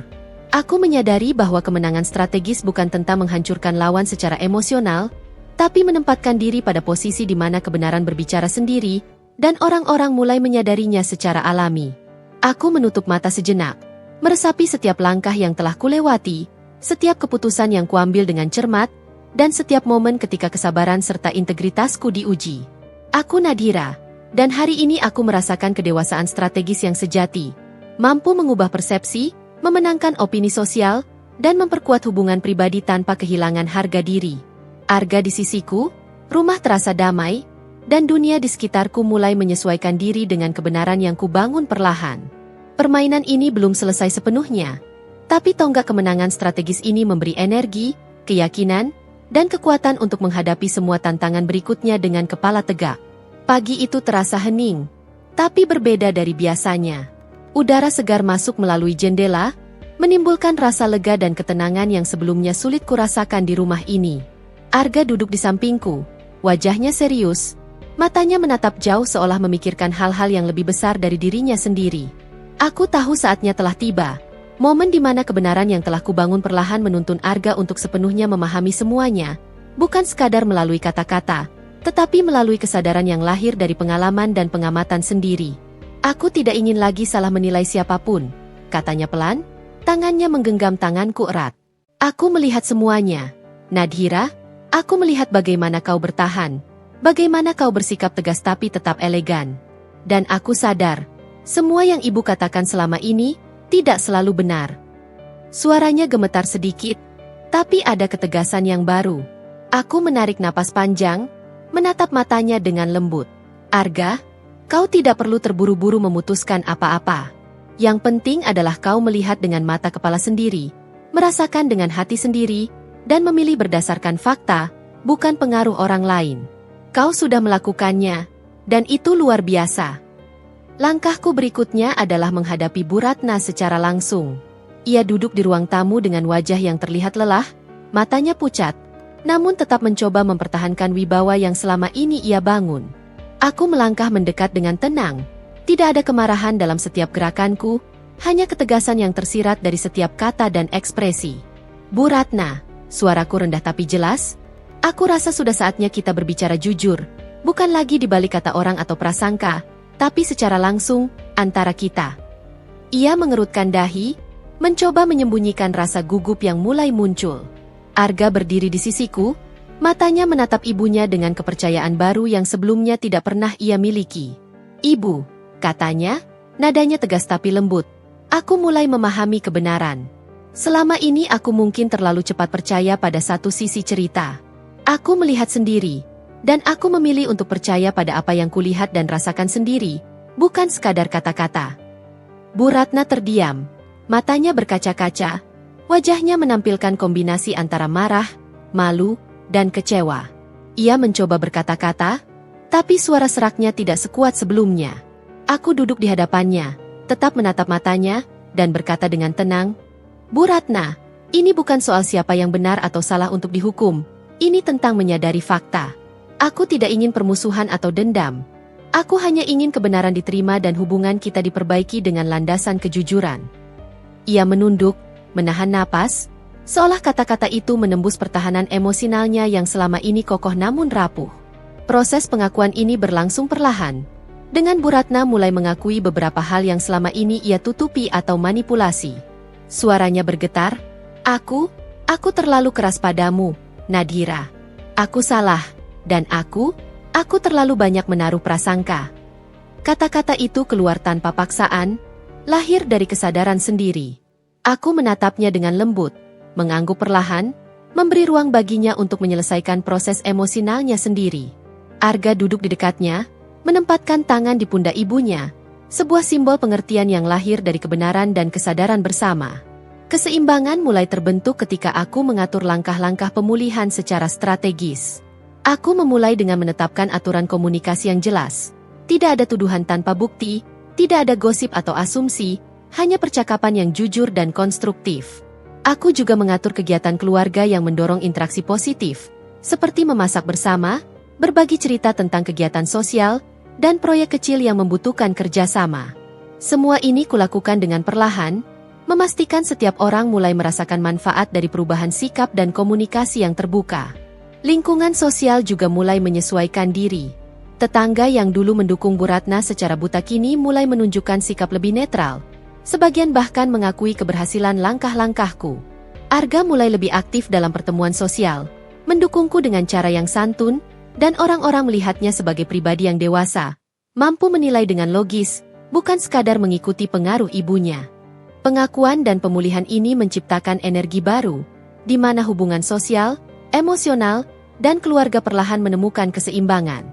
Aku menyadari bahwa kemenangan strategis bukan tentang menghancurkan lawan secara emosional, tapi menempatkan diri pada posisi di mana kebenaran berbicara sendiri, dan orang-orang mulai menyadarinya secara alami. Aku menutup mata sejenak, meresapi setiap langkah yang telah kulewati, setiap keputusan yang kuambil dengan cermat, dan setiap momen ketika kesabaran serta integritasku diuji. Aku Nadhira, dan hari ini aku merasakan kedewasaan strategis yang sejati, mampu mengubah persepsi, memenangkan opini sosial, dan memperkuat hubungan pribadi tanpa kehilangan harga diri. Arga di sisiku, rumah terasa damai, dan dunia di sekitarku mulai menyesuaikan diri dengan kebenaran yang kubangun perlahan. Permainan ini belum selesai sepenuhnya, tapi tonggak kemenangan strategis ini memberi energi, keyakinan, dan kekuatan untuk menghadapi semua tantangan berikutnya dengan kepala tegak. Pagi itu terasa hening, tapi berbeda dari biasanya. Udara segar masuk melalui jendela, menimbulkan rasa lega dan ketenangan yang sebelumnya sulit kurasakan di rumah ini. Arga duduk di sampingku, wajahnya serius, matanya menatap jauh seolah memikirkan hal-hal yang lebih besar dari dirinya sendiri. Aku tahu saatnya telah tiba, Momen di mana kebenaran yang telah kubangun perlahan menuntun Arga untuk sepenuhnya memahami semuanya, bukan sekadar melalui kata-kata, tetapi melalui kesadaran yang lahir dari pengalaman dan pengamatan sendiri. Aku tidak ingin lagi salah menilai siapapun, katanya pelan, tangannya menggenggam tanganku erat. Aku melihat semuanya. Nadhira, aku melihat bagaimana kau bertahan, bagaimana kau bersikap tegas tapi tetap elegan. Dan aku sadar, semua yang ibu katakan selama ini, tidak selalu benar. Suaranya gemetar sedikit, tapi ada ketegasan yang baru. Aku menarik napas panjang, menatap matanya dengan lembut. Arga, kau tidak perlu terburu-buru memutuskan apa-apa. Yang penting adalah kau melihat dengan mata kepala sendiri, merasakan dengan hati sendiri, dan memilih berdasarkan fakta, bukan pengaruh orang lain. Kau sudah melakukannya, dan itu luar biasa. Langkahku berikutnya adalah menghadapi Bu Ratna secara langsung. Ia duduk di ruang tamu dengan wajah yang terlihat lelah, matanya pucat, namun tetap mencoba mempertahankan wibawa yang selama ini ia bangun. Aku melangkah mendekat dengan tenang, tidak ada kemarahan dalam setiap gerakanku, hanya ketegasan yang tersirat dari setiap kata dan ekspresi. Bu Ratna, suaraku rendah tapi jelas, aku rasa sudah saatnya kita berbicara jujur, bukan lagi di balik kata orang atau prasangka, tapi secara langsung, antara kita. Ia mengerutkan dahi, mencoba menyembunyikan rasa gugup yang mulai muncul. Arga berdiri di sisiku, matanya menatap ibunya dengan kepercayaan baru yang sebelumnya tidak pernah ia miliki. Ibu, katanya, nadanya tegas tapi lembut. Aku mulai memahami kebenaran. Selama ini aku mungkin terlalu cepat percaya pada satu sisi cerita. Aku melihat sendiri. Dan aku memilih untuk percaya pada apa yang kulihat dan rasakan sendiri, bukan sekadar kata-kata. Bu Ratna terdiam, matanya berkaca-kaca, wajahnya menampilkan kombinasi antara marah, malu, dan kecewa. Ia mencoba berkata-kata, tapi suara seraknya tidak sekuat sebelumnya. Aku duduk di hadapannya, tetap menatap matanya, dan berkata dengan tenang, Bu Ratna, ini bukan soal siapa yang benar atau salah untuk dihukum, ini tentang menyadari fakta. Aku tidak ingin permusuhan atau dendam. Aku hanya ingin kebenaran diterima dan hubungan kita diperbaiki dengan landasan kejujuran. Ia menunduk, menahan napas, seolah kata-kata itu menembus pertahanan emosionalnya yang selama ini kokoh namun rapuh. Proses pengakuan ini berlangsung perlahan. Dengan Bu Ratna mulai mengakui beberapa hal yang selama ini ia tutupi atau manipulasi. Suaranya bergetar, Aku terlalu keras padamu, Nadhira. Aku salah. Dan aku terlalu banyak menaruh prasangka. Kata-kata itu keluar tanpa paksaan, lahir dari kesadaran sendiri. Aku menatapnya dengan lembut, mengangguk perlahan, memberi ruang baginya untuk menyelesaikan proses emosionalnya sendiri. Arga duduk di dekatnya, menempatkan tangan di pundak ibunya, sebuah simbol pengertian yang lahir dari kebenaran dan kesadaran bersama. Keseimbangan mulai terbentuk ketika aku mengatur langkah-langkah pemulihan secara strategis. Aku memulai dengan menetapkan aturan komunikasi yang jelas. Tidak ada tuduhan tanpa bukti, tidak ada gosip atau asumsi, hanya percakapan yang jujur dan konstruktif. Aku juga mengatur kegiatan keluarga yang mendorong interaksi positif, seperti memasak bersama, berbagi cerita tentang kegiatan sosial, dan proyek kecil yang membutuhkan kerjasama. Semua ini kulakukan dengan perlahan, memastikan setiap orang mulai merasakan manfaat dari perubahan sikap dan komunikasi yang terbuka. Lingkungan sosial juga mulai menyesuaikan diri. Tetangga yang dulu mendukung Bu Ratna secara buta kini mulai menunjukkan sikap lebih netral. Sebagian bahkan mengakui keberhasilan langkah-langkahku. Arga mulai lebih aktif dalam pertemuan sosial, mendukungku dengan cara yang santun, dan orang-orang melihatnya sebagai pribadi yang dewasa, mampu menilai dengan logis, bukan sekadar mengikuti pengaruh ibunya. Pengakuan dan pemulihan ini menciptakan energi baru, di mana hubungan sosial, emosional, dan keluarga perlahan menemukan keseimbangan.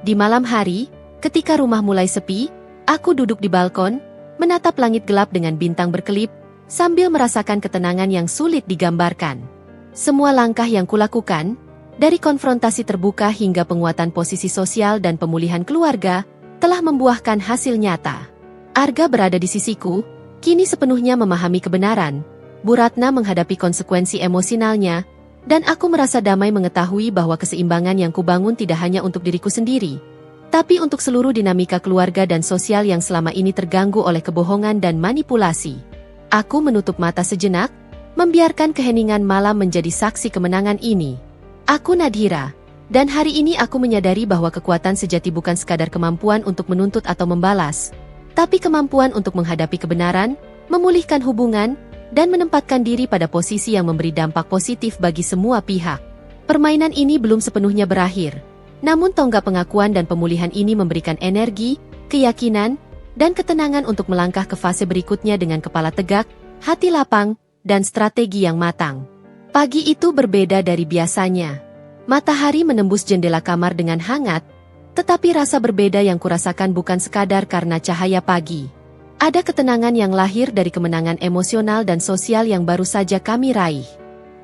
Di malam hari, ketika rumah mulai sepi, aku duduk di balkon, menatap langit gelap dengan bintang berkelip, sambil merasakan ketenangan yang sulit digambarkan. Semua langkah yang kulakukan, dari konfrontasi terbuka hingga penguatan posisi sosial dan pemulihan keluarga, telah membuahkan hasil nyata. Arga berada di sisiku, kini sepenuhnya memahami kebenaran. Bu Ratna menghadapi konsekuensi emosionalnya, dan aku merasa damai mengetahui bahwa keseimbangan yang kubangun tidak hanya untuk diriku sendiri, tapi untuk seluruh dinamika keluarga dan sosial yang selama ini terganggu oleh kebohongan dan manipulasi. Aku menutup mata sejenak, membiarkan keheningan malam menjadi saksi kemenangan ini. Aku Nadhira, dan hari ini aku menyadari bahwa kekuatan sejati bukan sekadar kemampuan untuk menuntut atau membalas, tapi kemampuan untuk menghadapi kebenaran, memulihkan hubungan, dan menempatkan diri pada posisi yang memberi dampak positif bagi semua pihak. Permainan ini belum sepenuhnya berakhir, namun tonggak pengakuan dan pemulihan ini memberikan energi, keyakinan, dan ketenangan untuk melangkah ke fase berikutnya dengan kepala tegak, hati lapang, dan strategi yang matang. Pagi itu berbeda dari biasanya. Matahari menembus jendela kamar dengan hangat, tetapi rasa berbeda yang kurasakan bukan sekadar karena cahaya pagi. Ada ketenangan yang lahir dari kemenangan emosional dan sosial yang baru saja kami raih.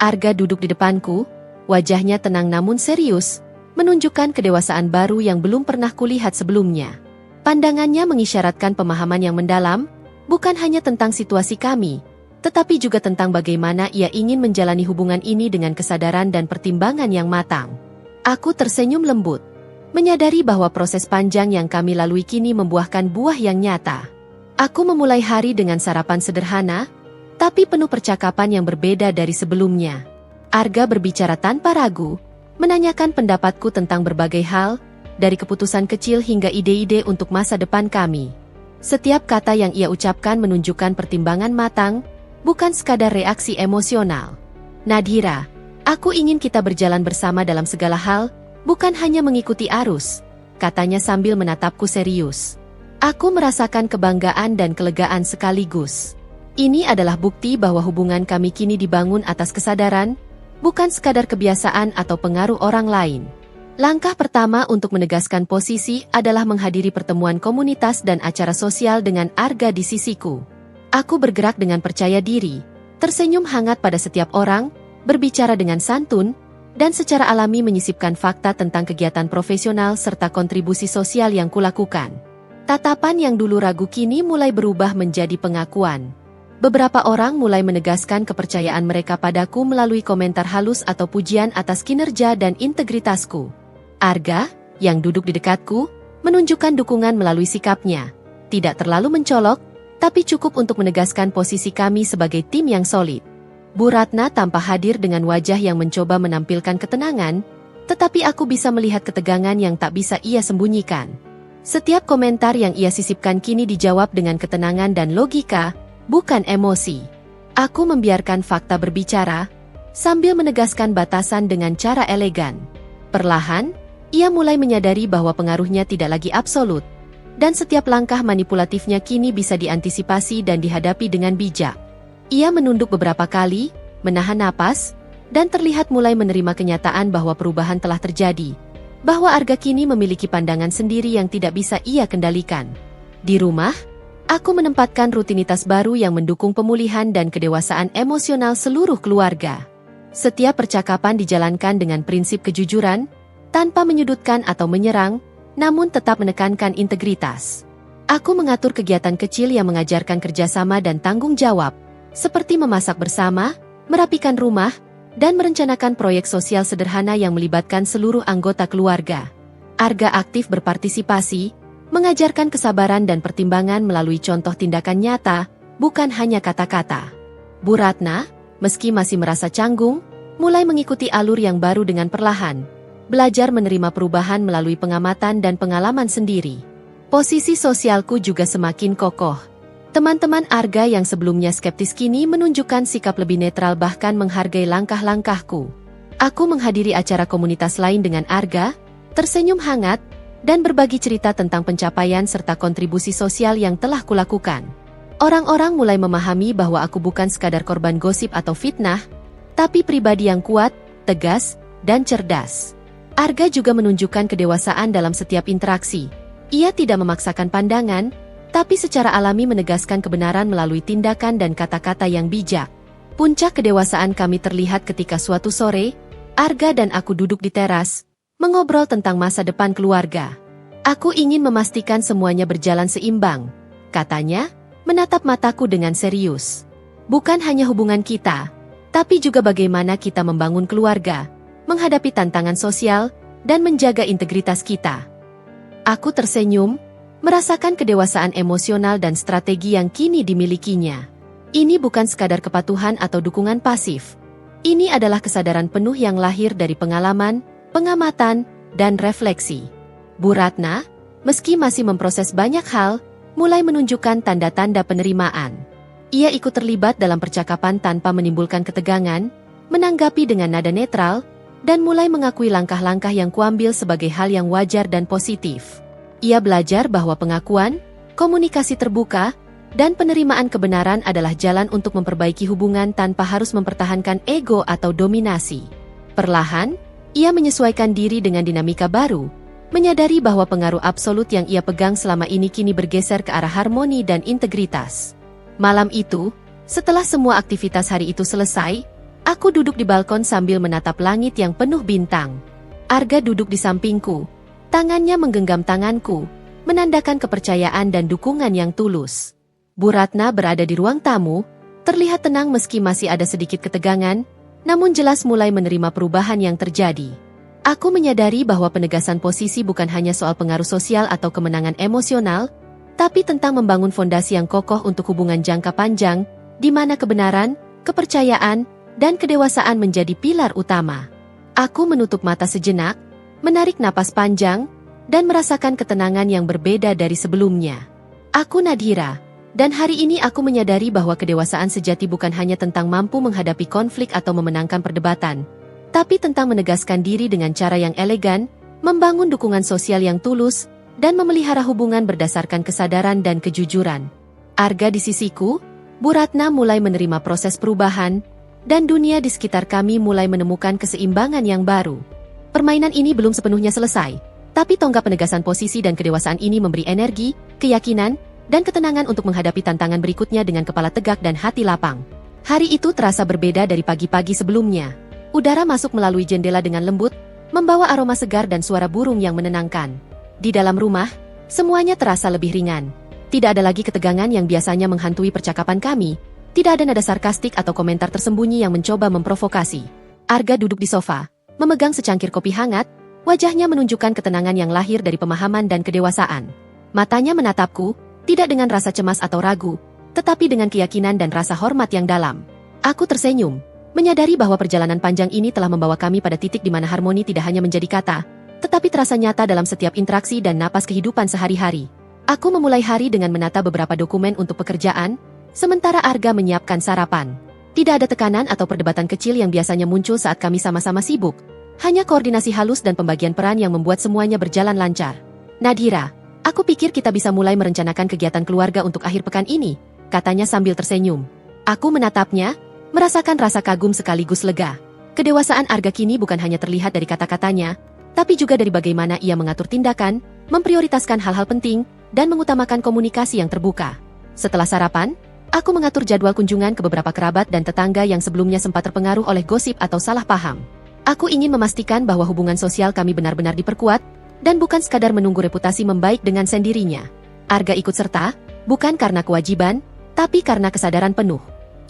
Arga duduk di depanku, wajahnya tenang namun serius, menunjukkan kedewasaan baru yang belum pernah kulihat sebelumnya. Pandangannya mengisyaratkan pemahaman yang mendalam, bukan hanya tentang situasi kami, tetapi juga tentang bagaimana ia ingin menjalani hubungan ini dengan kesadaran dan pertimbangan yang matang. Aku tersenyum lembut, menyadari bahwa proses panjang yang kami lalui kini membuahkan buah yang nyata. Aku memulai hari dengan sarapan sederhana, tapi penuh percakapan yang berbeda dari sebelumnya. Arga berbicara tanpa ragu, menanyakan pendapatku tentang berbagai hal, dari keputusan kecil hingga ide-ide untuk masa depan kami. Setiap kata yang ia ucapkan menunjukkan pertimbangan matang, bukan sekadar reaksi emosional. Nadhira, aku ingin kita berjalan bersama dalam segala hal, bukan hanya mengikuti arus, katanya sambil menatapku serius. Aku merasakan kebanggaan dan kelegaan sekaligus. Ini adalah bukti bahwa hubungan kami kini dibangun atas kesadaran, bukan sekadar kebiasaan atau pengaruh orang lain. Langkah pertama untuk menegaskan posisi adalah menghadiri pertemuan komunitas dan acara sosial dengan Arga di sisiku. Aku bergerak dengan percaya diri, tersenyum hangat pada setiap orang, berbicara dengan santun, dan secara alami menyisipkan fakta tentang kegiatan profesional serta kontribusi sosial yang kulakukan. Tatapan yang dulu ragu kini mulai berubah menjadi pengakuan. Beberapa orang mulai menegaskan kepercayaan mereka padaku melalui komentar halus atau pujian atas kinerja dan integritasku. Arga, yang duduk di dekatku, menunjukkan dukungan melalui sikapnya. Tidak terlalu mencolok, tapi cukup untuk menegaskan posisi kami sebagai tim yang solid. Bu Ratna tampak hadir dengan wajah yang mencoba menampilkan ketenangan, tetapi aku bisa melihat ketegangan yang tak bisa ia sembunyikan. Setiap komentar yang ia sisipkan kini dijawab dengan ketenangan dan logika, bukan emosi. Aku membiarkan fakta berbicara, sambil menegaskan batasan dengan cara elegan. Perlahan, ia mulai menyadari bahwa pengaruhnya tidak lagi absolut, dan setiap langkah manipulatifnya kini bisa diantisipasi dan dihadapi dengan bijak. Ia menunduk beberapa kali, menahan napas, dan terlihat mulai menerima kenyataan bahwa perubahan telah terjadi, bahwa Arga kini memiliki pandangan sendiri yang tidak bisa ia kendalikan. Di rumah, aku menempatkan rutinitas baru yang mendukung pemulihan dan kedewasaan emosional seluruh keluarga. Setiap percakapan dijalankan dengan prinsip kejujuran, tanpa menyudutkan atau menyerang, namun tetap menekankan integritas. Aku mengatur kegiatan kecil yang mengajarkan kerjasama dan tanggung jawab, seperti memasak bersama, merapikan rumah, dan merencanakan proyek sosial sederhana yang melibatkan seluruh anggota keluarga. Arga aktif berpartisipasi, mengajarkan kesabaran dan pertimbangan melalui contoh tindakan nyata, bukan hanya kata-kata. Bu Ratna, meski masih merasa canggung, mulai mengikuti alur yang baru dengan perlahan, belajar menerima perubahan melalui pengamatan dan pengalaman sendiri. Posisi sosialku juga semakin kokoh. Teman-teman Arga yang sebelumnya skeptis kini menunjukkan sikap lebih netral bahkan menghargai langkah-langkahku. Aku menghadiri acara komunitas lain dengan Arga, tersenyum hangat, dan berbagi cerita tentang pencapaian serta kontribusi sosial yang telah kulakukan. Orang-orang mulai memahami bahwa aku bukan sekadar korban gosip atau fitnah, tapi pribadi yang kuat, tegas, dan cerdas. Arga juga menunjukkan kedewasaan dalam setiap interaksi. Ia tidak memaksakan pandangan, tapi secara alami menegaskan kebenaran melalui tindakan dan kata-kata yang bijak. Puncak kedewasaan kami terlihat ketika suatu sore, Arga dan aku duduk di teras, mengobrol tentang masa depan keluarga. Aku ingin memastikan semuanya berjalan seimbang, katanya, menatap mataku dengan serius. Bukan hanya hubungan kita, tapi juga bagaimana kita membangun keluarga, menghadapi tantangan sosial, dan menjaga integritas kita. Aku tersenyum, merasakan kedewasaan emosional dan strategi yang kini dimilikinya. Ini bukan sekadar kepatuhan atau dukungan pasif. Ini adalah kesadaran penuh yang lahir dari pengalaman, pengamatan, dan refleksi. Bu Ratna, meski masih memproses banyak hal, mulai menunjukkan tanda-tanda penerimaan. Ia ikut terlibat dalam percakapan tanpa menimbulkan ketegangan, menanggapi dengan nada netral, dan mulai mengakui langkah-langkah yang kuambil sebagai hal yang wajar dan positif. Ia belajar bahwa pengakuan, komunikasi terbuka, dan penerimaan kebenaran adalah jalan untuk memperbaiki hubungan tanpa harus mempertahankan ego atau dominasi. Perlahan, ia menyesuaikan diri dengan dinamika baru, menyadari bahwa pengaruh absolut yang ia pegang selama ini kini bergeser ke arah harmoni dan integritas. Malam itu, setelah semua aktivitas hari itu selesai, aku duduk di balkon sambil menatap langit yang penuh bintang. Arga duduk di sampingku, tangannya menggenggam tanganku, menandakan kepercayaan dan dukungan yang tulus. Bu Ratna berada di ruang tamu, terlihat tenang meski masih ada sedikit ketegangan, namun jelas mulai menerima perubahan yang terjadi. Aku menyadari bahwa penegasan posisi bukan hanya soal pengaruh sosial atau kemenangan emosional, tapi tentang membangun fondasi yang kokoh untuk hubungan jangka panjang, di mana kebenaran, kepercayaan, dan kedewasaan menjadi pilar utama. Aku menutup mata sejenak, menarik napas panjang, dan merasakan ketenangan yang berbeda dari sebelumnya. Aku Nadhira. Dan hari ini aku menyadari bahwa kedewasaan sejati bukan hanya tentang mampu menghadapi konflik atau memenangkan perdebatan, tapi tentang menegaskan diri dengan cara yang elegan, membangun dukungan sosial yang tulus, dan memelihara hubungan berdasarkan kesadaran dan kejujuran. Arga di sisiku, Bu Ratna mulai menerima proses perubahan, dan dunia di sekitar kami mulai menemukan keseimbangan yang baru. Permainan ini belum sepenuhnya selesai, tapi tonggak penegasan posisi dan kedewasaan ini memberi energi, keyakinan, dan ketenangan untuk menghadapi tantangan berikutnya dengan kepala tegak dan hati lapang. Hari itu terasa berbeda dari pagi-pagi sebelumnya. Udara masuk melalui jendela dengan lembut, membawa aroma segar dan suara burung yang menenangkan. Di dalam rumah, semuanya terasa lebih ringan. Tidak ada lagi ketegangan yang biasanya menghantui percakapan kami, tidak ada nada sarkastik atau komentar tersembunyi yang mencoba memprovokasi. Arga duduk di sofa, memegang secangkir kopi hangat, wajahnya menunjukkan ketenangan yang lahir dari pemahaman dan kedewasaan. Matanya menatapku, tidak dengan rasa cemas atau ragu, tetapi dengan keyakinan dan rasa hormat yang dalam. Aku tersenyum, menyadari bahwa perjalanan panjang ini telah membawa kami pada titik di mana harmoni tidak hanya menjadi kata, tetapi terasa nyata dalam setiap interaksi dan napas kehidupan sehari-hari. Aku memulai hari dengan menata beberapa dokumen untuk pekerjaan, sementara Arga menyiapkan sarapan. Tidak ada tekanan atau perdebatan kecil yang biasanya muncul saat kami sama-sama sibuk. Hanya koordinasi halus dan pembagian peran yang membuat semuanya berjalan lancar. Nadhira, aku pikir kita bisa mulai merencanakan kegiatan keluarga untuk akhir pekan ini, katanya sambil tersenyum. Aku menatapnya, merasakan rasa kagum sekaligus lega. Kedewasaan Arga kini bukan hanya terlihat dari kata-katanya, tapi juga dari bagaimana ia mengatur tindakan, memprioritaskan hal-hal penting, dan mengutamakan komunikasi yang terbuka. Setelah sarapan, aku mengatur jadwal kunjungan ke beberapa kerabat dan tetangga yang sebelumnya sempat terpengaruh oleh gosip atau salah paham. Aku ingin memastikan bahwa hubungan sosial kami benar-benar diperkuat, dan bukan sekadar menunggu reputasi membaik dengan sendirinya. Arga ikut serta, bukan karena kewajiban, tapi karena kesadaran penuh.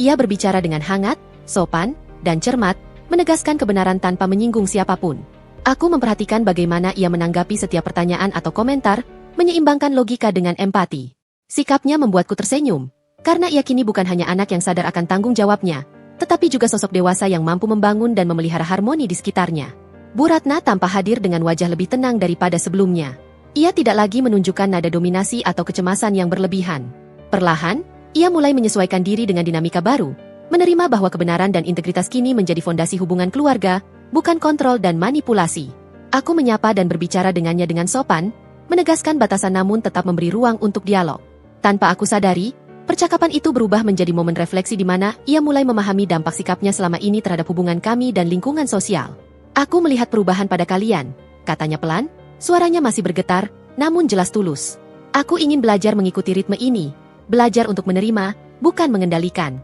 Ia berbicara dengan hangat, sopan, dan cermat, menegaskan kebenaran tanpa menyinggung siapapun. Aku memperhatikan bagaimana ia menanggapi setiap pertanyaan atau komentar, menyeimbangkan logika dengan empati. Sikapnya membuatku tersenyum, karena ia kini bukan hanya anak yang sadar akan tanggung jawabnya, tetapi juga sosok dewasa yang mampu membangun dan memelihara harmoni di sekitarnya. Bu Ratna tampak hadir dengan wajah lebih tenang daripada sebelumnya. Ia tidak lagi menunjukkan nada dominasi atau kecemasan yang berlebihan. Perlahan, ia mulai menyesuaikan diri dengan dinamika baru, menerima bahwa kebenaran dan integritas kini menjadi fondasi hubungan keluarga, bukan kontrol dan manipulasi. Aku menyapa dan berbicara dengannya dengan sopan, menegaskan batasan namun tetap memberi ruang untuk dialog. Tanpa aku sadari, percakapan itu berubah menjadi momen refleksi di mana ia mulai memahami dampak sikapnya selama ini terhadap hubungan kami dan lingkungan sosial. Aku melihat perubahan pada kalian, katanya pelan, suaranya masih bergetar, namun jelas tulus. Aku ingin belajar mengikuti ritme ini, belajar untuk menerima, bukan mengendalikan.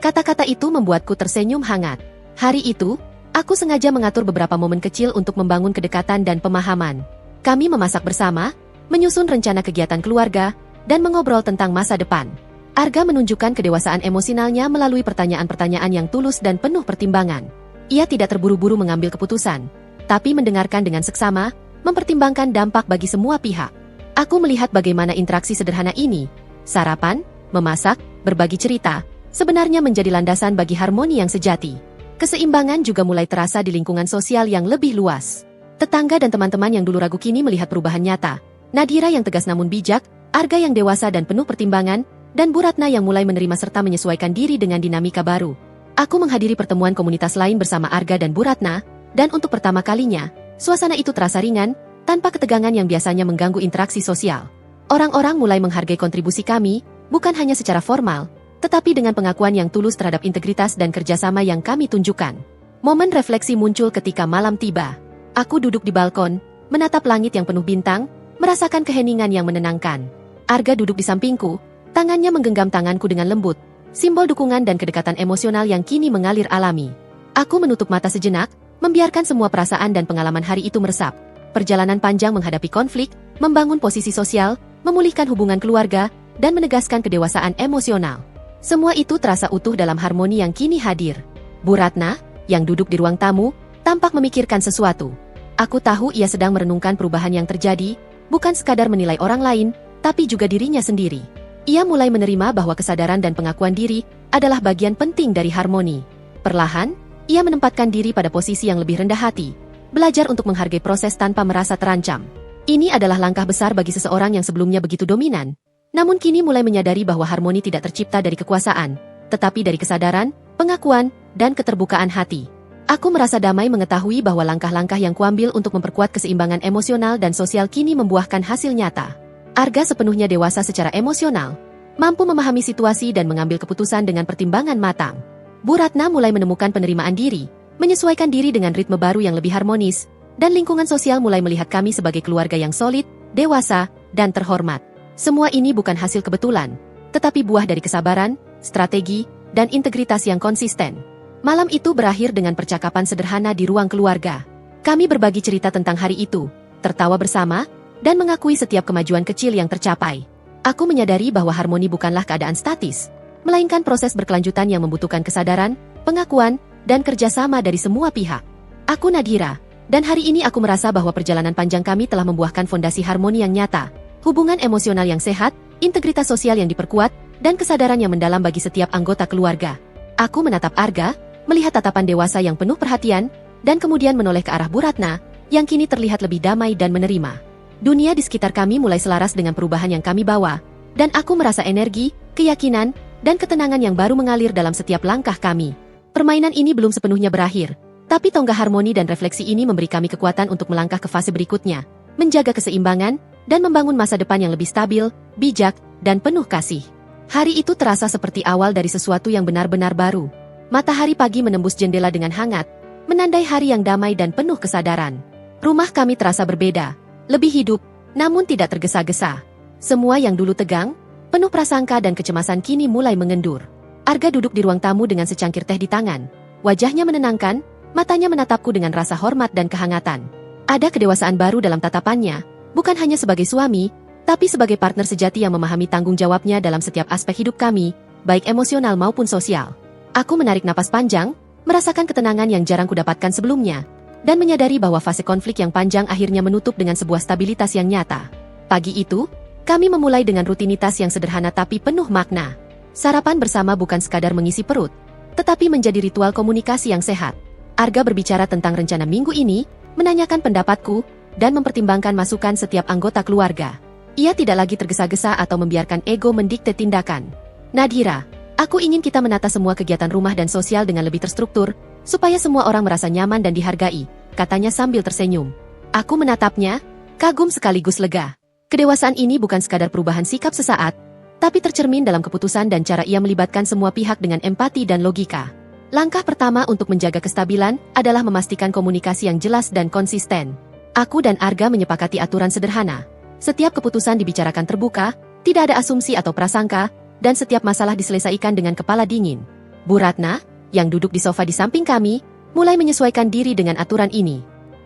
Kata-kata itu membuatku tersenyum hangat. Hari itu, aku sengaja mengatur beberapa momen kecil untuk membangun kedekatan dan pemahaman. Kami memasak bersama, menyusun rencana kegiatan keluarga, dan mengobrol tentang masa depan. Arga menunjukkan kedewasaan emosionalnya melalui pertanyaan-pertanyaan yang tulus dan penuh pertimbangan. Ia tidak terburu-buru mengambil keputusan, tapi mendengarkan dengan seksama, mempertimbangkan dampak bagi semua pihak. Aku melihat bagaimana interaksi sederhana ini, sarapan, memasak, berbagi cerita, sebenarnya menjadi landasan bagi harmoni yang sejati. Keseimbangan juga mulai terasa di lingkungan sosial yang lebih luas. Tetangga dan teman-teman yang dulu ragu kini melihat perubahan nyata. Nadira yang tegas namun bijak, Arga yang dewasa dan penuh pertimbangan, dan Bu Ratna yang mulai menerima serta menyesuaikan diri dengan dinamika baru. Aku menghadiri pertemuan komunitas lain bersama Arga dan Bu Ratna, dan untuk pertama kalinya, suasana itu terasa ringan, tanpa ketegangan yang biasanya mengganggu interaksi sosial. Orang-orang mulai menghargai kontribusi kami, bukan hanya secara formal, tetapi dengan pengakuan yang tulus terhadap integritas dan kerjasama yang kami tunjukkan. Momen refleksi muncul ketika malam tiba. Aku duduk di balkon, menatap langit yang penuh bintang, merasakan keheningan yang menenangkan. Arga duduk di sampingku, tangannya menggenggam tanganku dengan lembut, simbol dukungan dan kedekatan emosional yang kini mengalir alami. Aku menutup mata sejenak, membiarkan semua perasaan dan pengalaman hari itu meresap. Perjalanan panjang menghadapi konflik, membangun posisi sosial, memulihkan hubungan keluarga, dan menegaskan kedewasaan emosional. Semua itu terasa utuh dalam harmoni yang kini hadir. Bu Ratna, yang duduk di ruang tamu, tampak memikirkan sesuatu. Aku tahu ia sedang merenungkan perubahan yang terjadi, bukan sekadar menilai orang lain, tapi juga dirinya sendiri. Ia mulai menerima bahwa kesadaran dan pengakuan diri adalah bagian penting dari harmoni. Perlahan, ia menempatkan diri pada posisi yang lebih rendah hati, belajar untuk menghargai proses tanpa merasa terancam. Ini adalah langkah besar bagi seseorang yang sebelumnya begitu dominan, namun kini mulai menyadari bahwa harmoni tidak tercipta dari kekuasaan, tetapi dari kesadaran, pengakuan, dan keterbukaan hati. Aku merasa damai mengetahui bahwa langkah-langkah yang kuambil untuk memperkuat keseimbangan emosional dan sosial kini membuahkan hasil nyata. Arga sepenuhnya dewasa secara emosional, mampu memahami situasi dan mengambil keputusan dengan pertimbangan matang. Bu Ratna mulai menemukan penerimaan diri, menyesuaikan diri dengan ritme baru yang lebih harmonis, dan lingkungan sosial mulai melihat kami sebagai keluarga yang solid, dewasa, dan terhormat. Semua ini bukan hasil kebetulan, tetapi buah dari kesabaran, strategi, dan integritas yang konsisten. Malam itu berakhir dengan percakapan sederhana di ruang keluarga. Kami berbagi cerita tentang hari itu, tertawa bersama, dan mengakui setiap kemajuan kecil yang tercapai. Aku menyadari bahwa harmoni bukanlah keadaan statis, melainkan proses berkelanjutan yang membutuhkan kesadaran, pengakuan, dan kerjasama dari semua pihak. Aku Nadira, dan hari ini aku merasa bahwa perjalanan panjang kami telah membuahkan fondasi harmoni yang nyata, hubungan emosional yang sehat, integritas sosial yang diperkuat, dan kesadaran yang mendalam bagi setiap anggota keluarga. Aku menatap Arga, melihat tatapan dewasa yang penuh perhatian, dan kemudian menoleh ke arah Bu Ratna, yang kini terlihat lebih damai dan menerima. Dunia di sekitar kami mulai selaras dengan perubahan yang kami bawa, dan aku merasa energi, keyakinan, dan ketenangan yang baru mengalir dalam setiap langkah kami. Permainan ini belum sepenuhnya berakhir, tapi tonggak harmoni dan refleksi ini memberi kami kekuatan untuk melangkah ke fase berikutnya, menjaga keseimbangan, dan membangun masa depan yang lebih stabil, bijak, dan penuh kasih. Hari itu terasa seperti awal dari sesuatu yang benar-benar baru. Matahari pagi menembus jendela dengan hangat, menandai hari yang damai dan penuh kesadaran. Rumah kami terasa berbeda, lebih hidup, namun tidak tergesa-gesa. Semua yang dulu tegang, penuh prasangka dan kecemasan kini mulai mengendur. Arga duduk di ruang tamu dengan secangkir teh di tangan. Wajahnya menenangkan, matanya menatapku dengan rasa hormat dan kehangatan. Ada kedewasaan baru dalam tatapannya, bukan hanya sebagai suami, tapi sebagai partner sejati yang memahami tanggung jawabnya dalam setiap aspek hidup kami, baik emosional maupun sosial. Aku menarik napas panjang, merasakan ketenangan yang jarang kudapatkan sebelumnya, dan menyadari bahwa fase konflik yang panjang akhirnya menutup dengan sebuah stabilitas yang nyata. Pagi itu, kami memulai dengan rutinitas yang sederhana tapi penuh makna. Sarapan bersama bukan sekadar mengisi perut, tetapi menjadi ritual komunikasi yang sehat. Arga berbicara tentang rencana minggu ini, menanyakan pendapatku, dan mempertimbangkan masukan setiap anggota keluarga. Ia tidak lagi tergesa-gesa atau membiarkan ego mendikte tindakan. Nadira, aku ingin kita menata semua kegiatan rumah dan sosial dengan lebih terstruktur, supaya semua orang merasa nyaman dan dihargai, katanya sambil tersenyum. Aku menatapnya, kagum sekaligus lega. Kedewasaan ini bukan sekadar perubahan sikap sesaat, tapi tercermin dalam keputusan dan cara ia melibatkan semua pihak dengan empati dan logika. Langkah pertama untuk menjaga kestabilan adalah memastikan komunikasi yang jelas dan konsisten. Aku dan Arga menyepakati aturan sederhana. Setiap keputusan dibicarakan terbuka, tidak ada asumsi atau prasangka, dan setiap masalah diselesaikan dengan kepala dingin. Bu Ratna, yang duduk di sofa di samping kami, mulai menyesuaikan diri dengan aturan ini.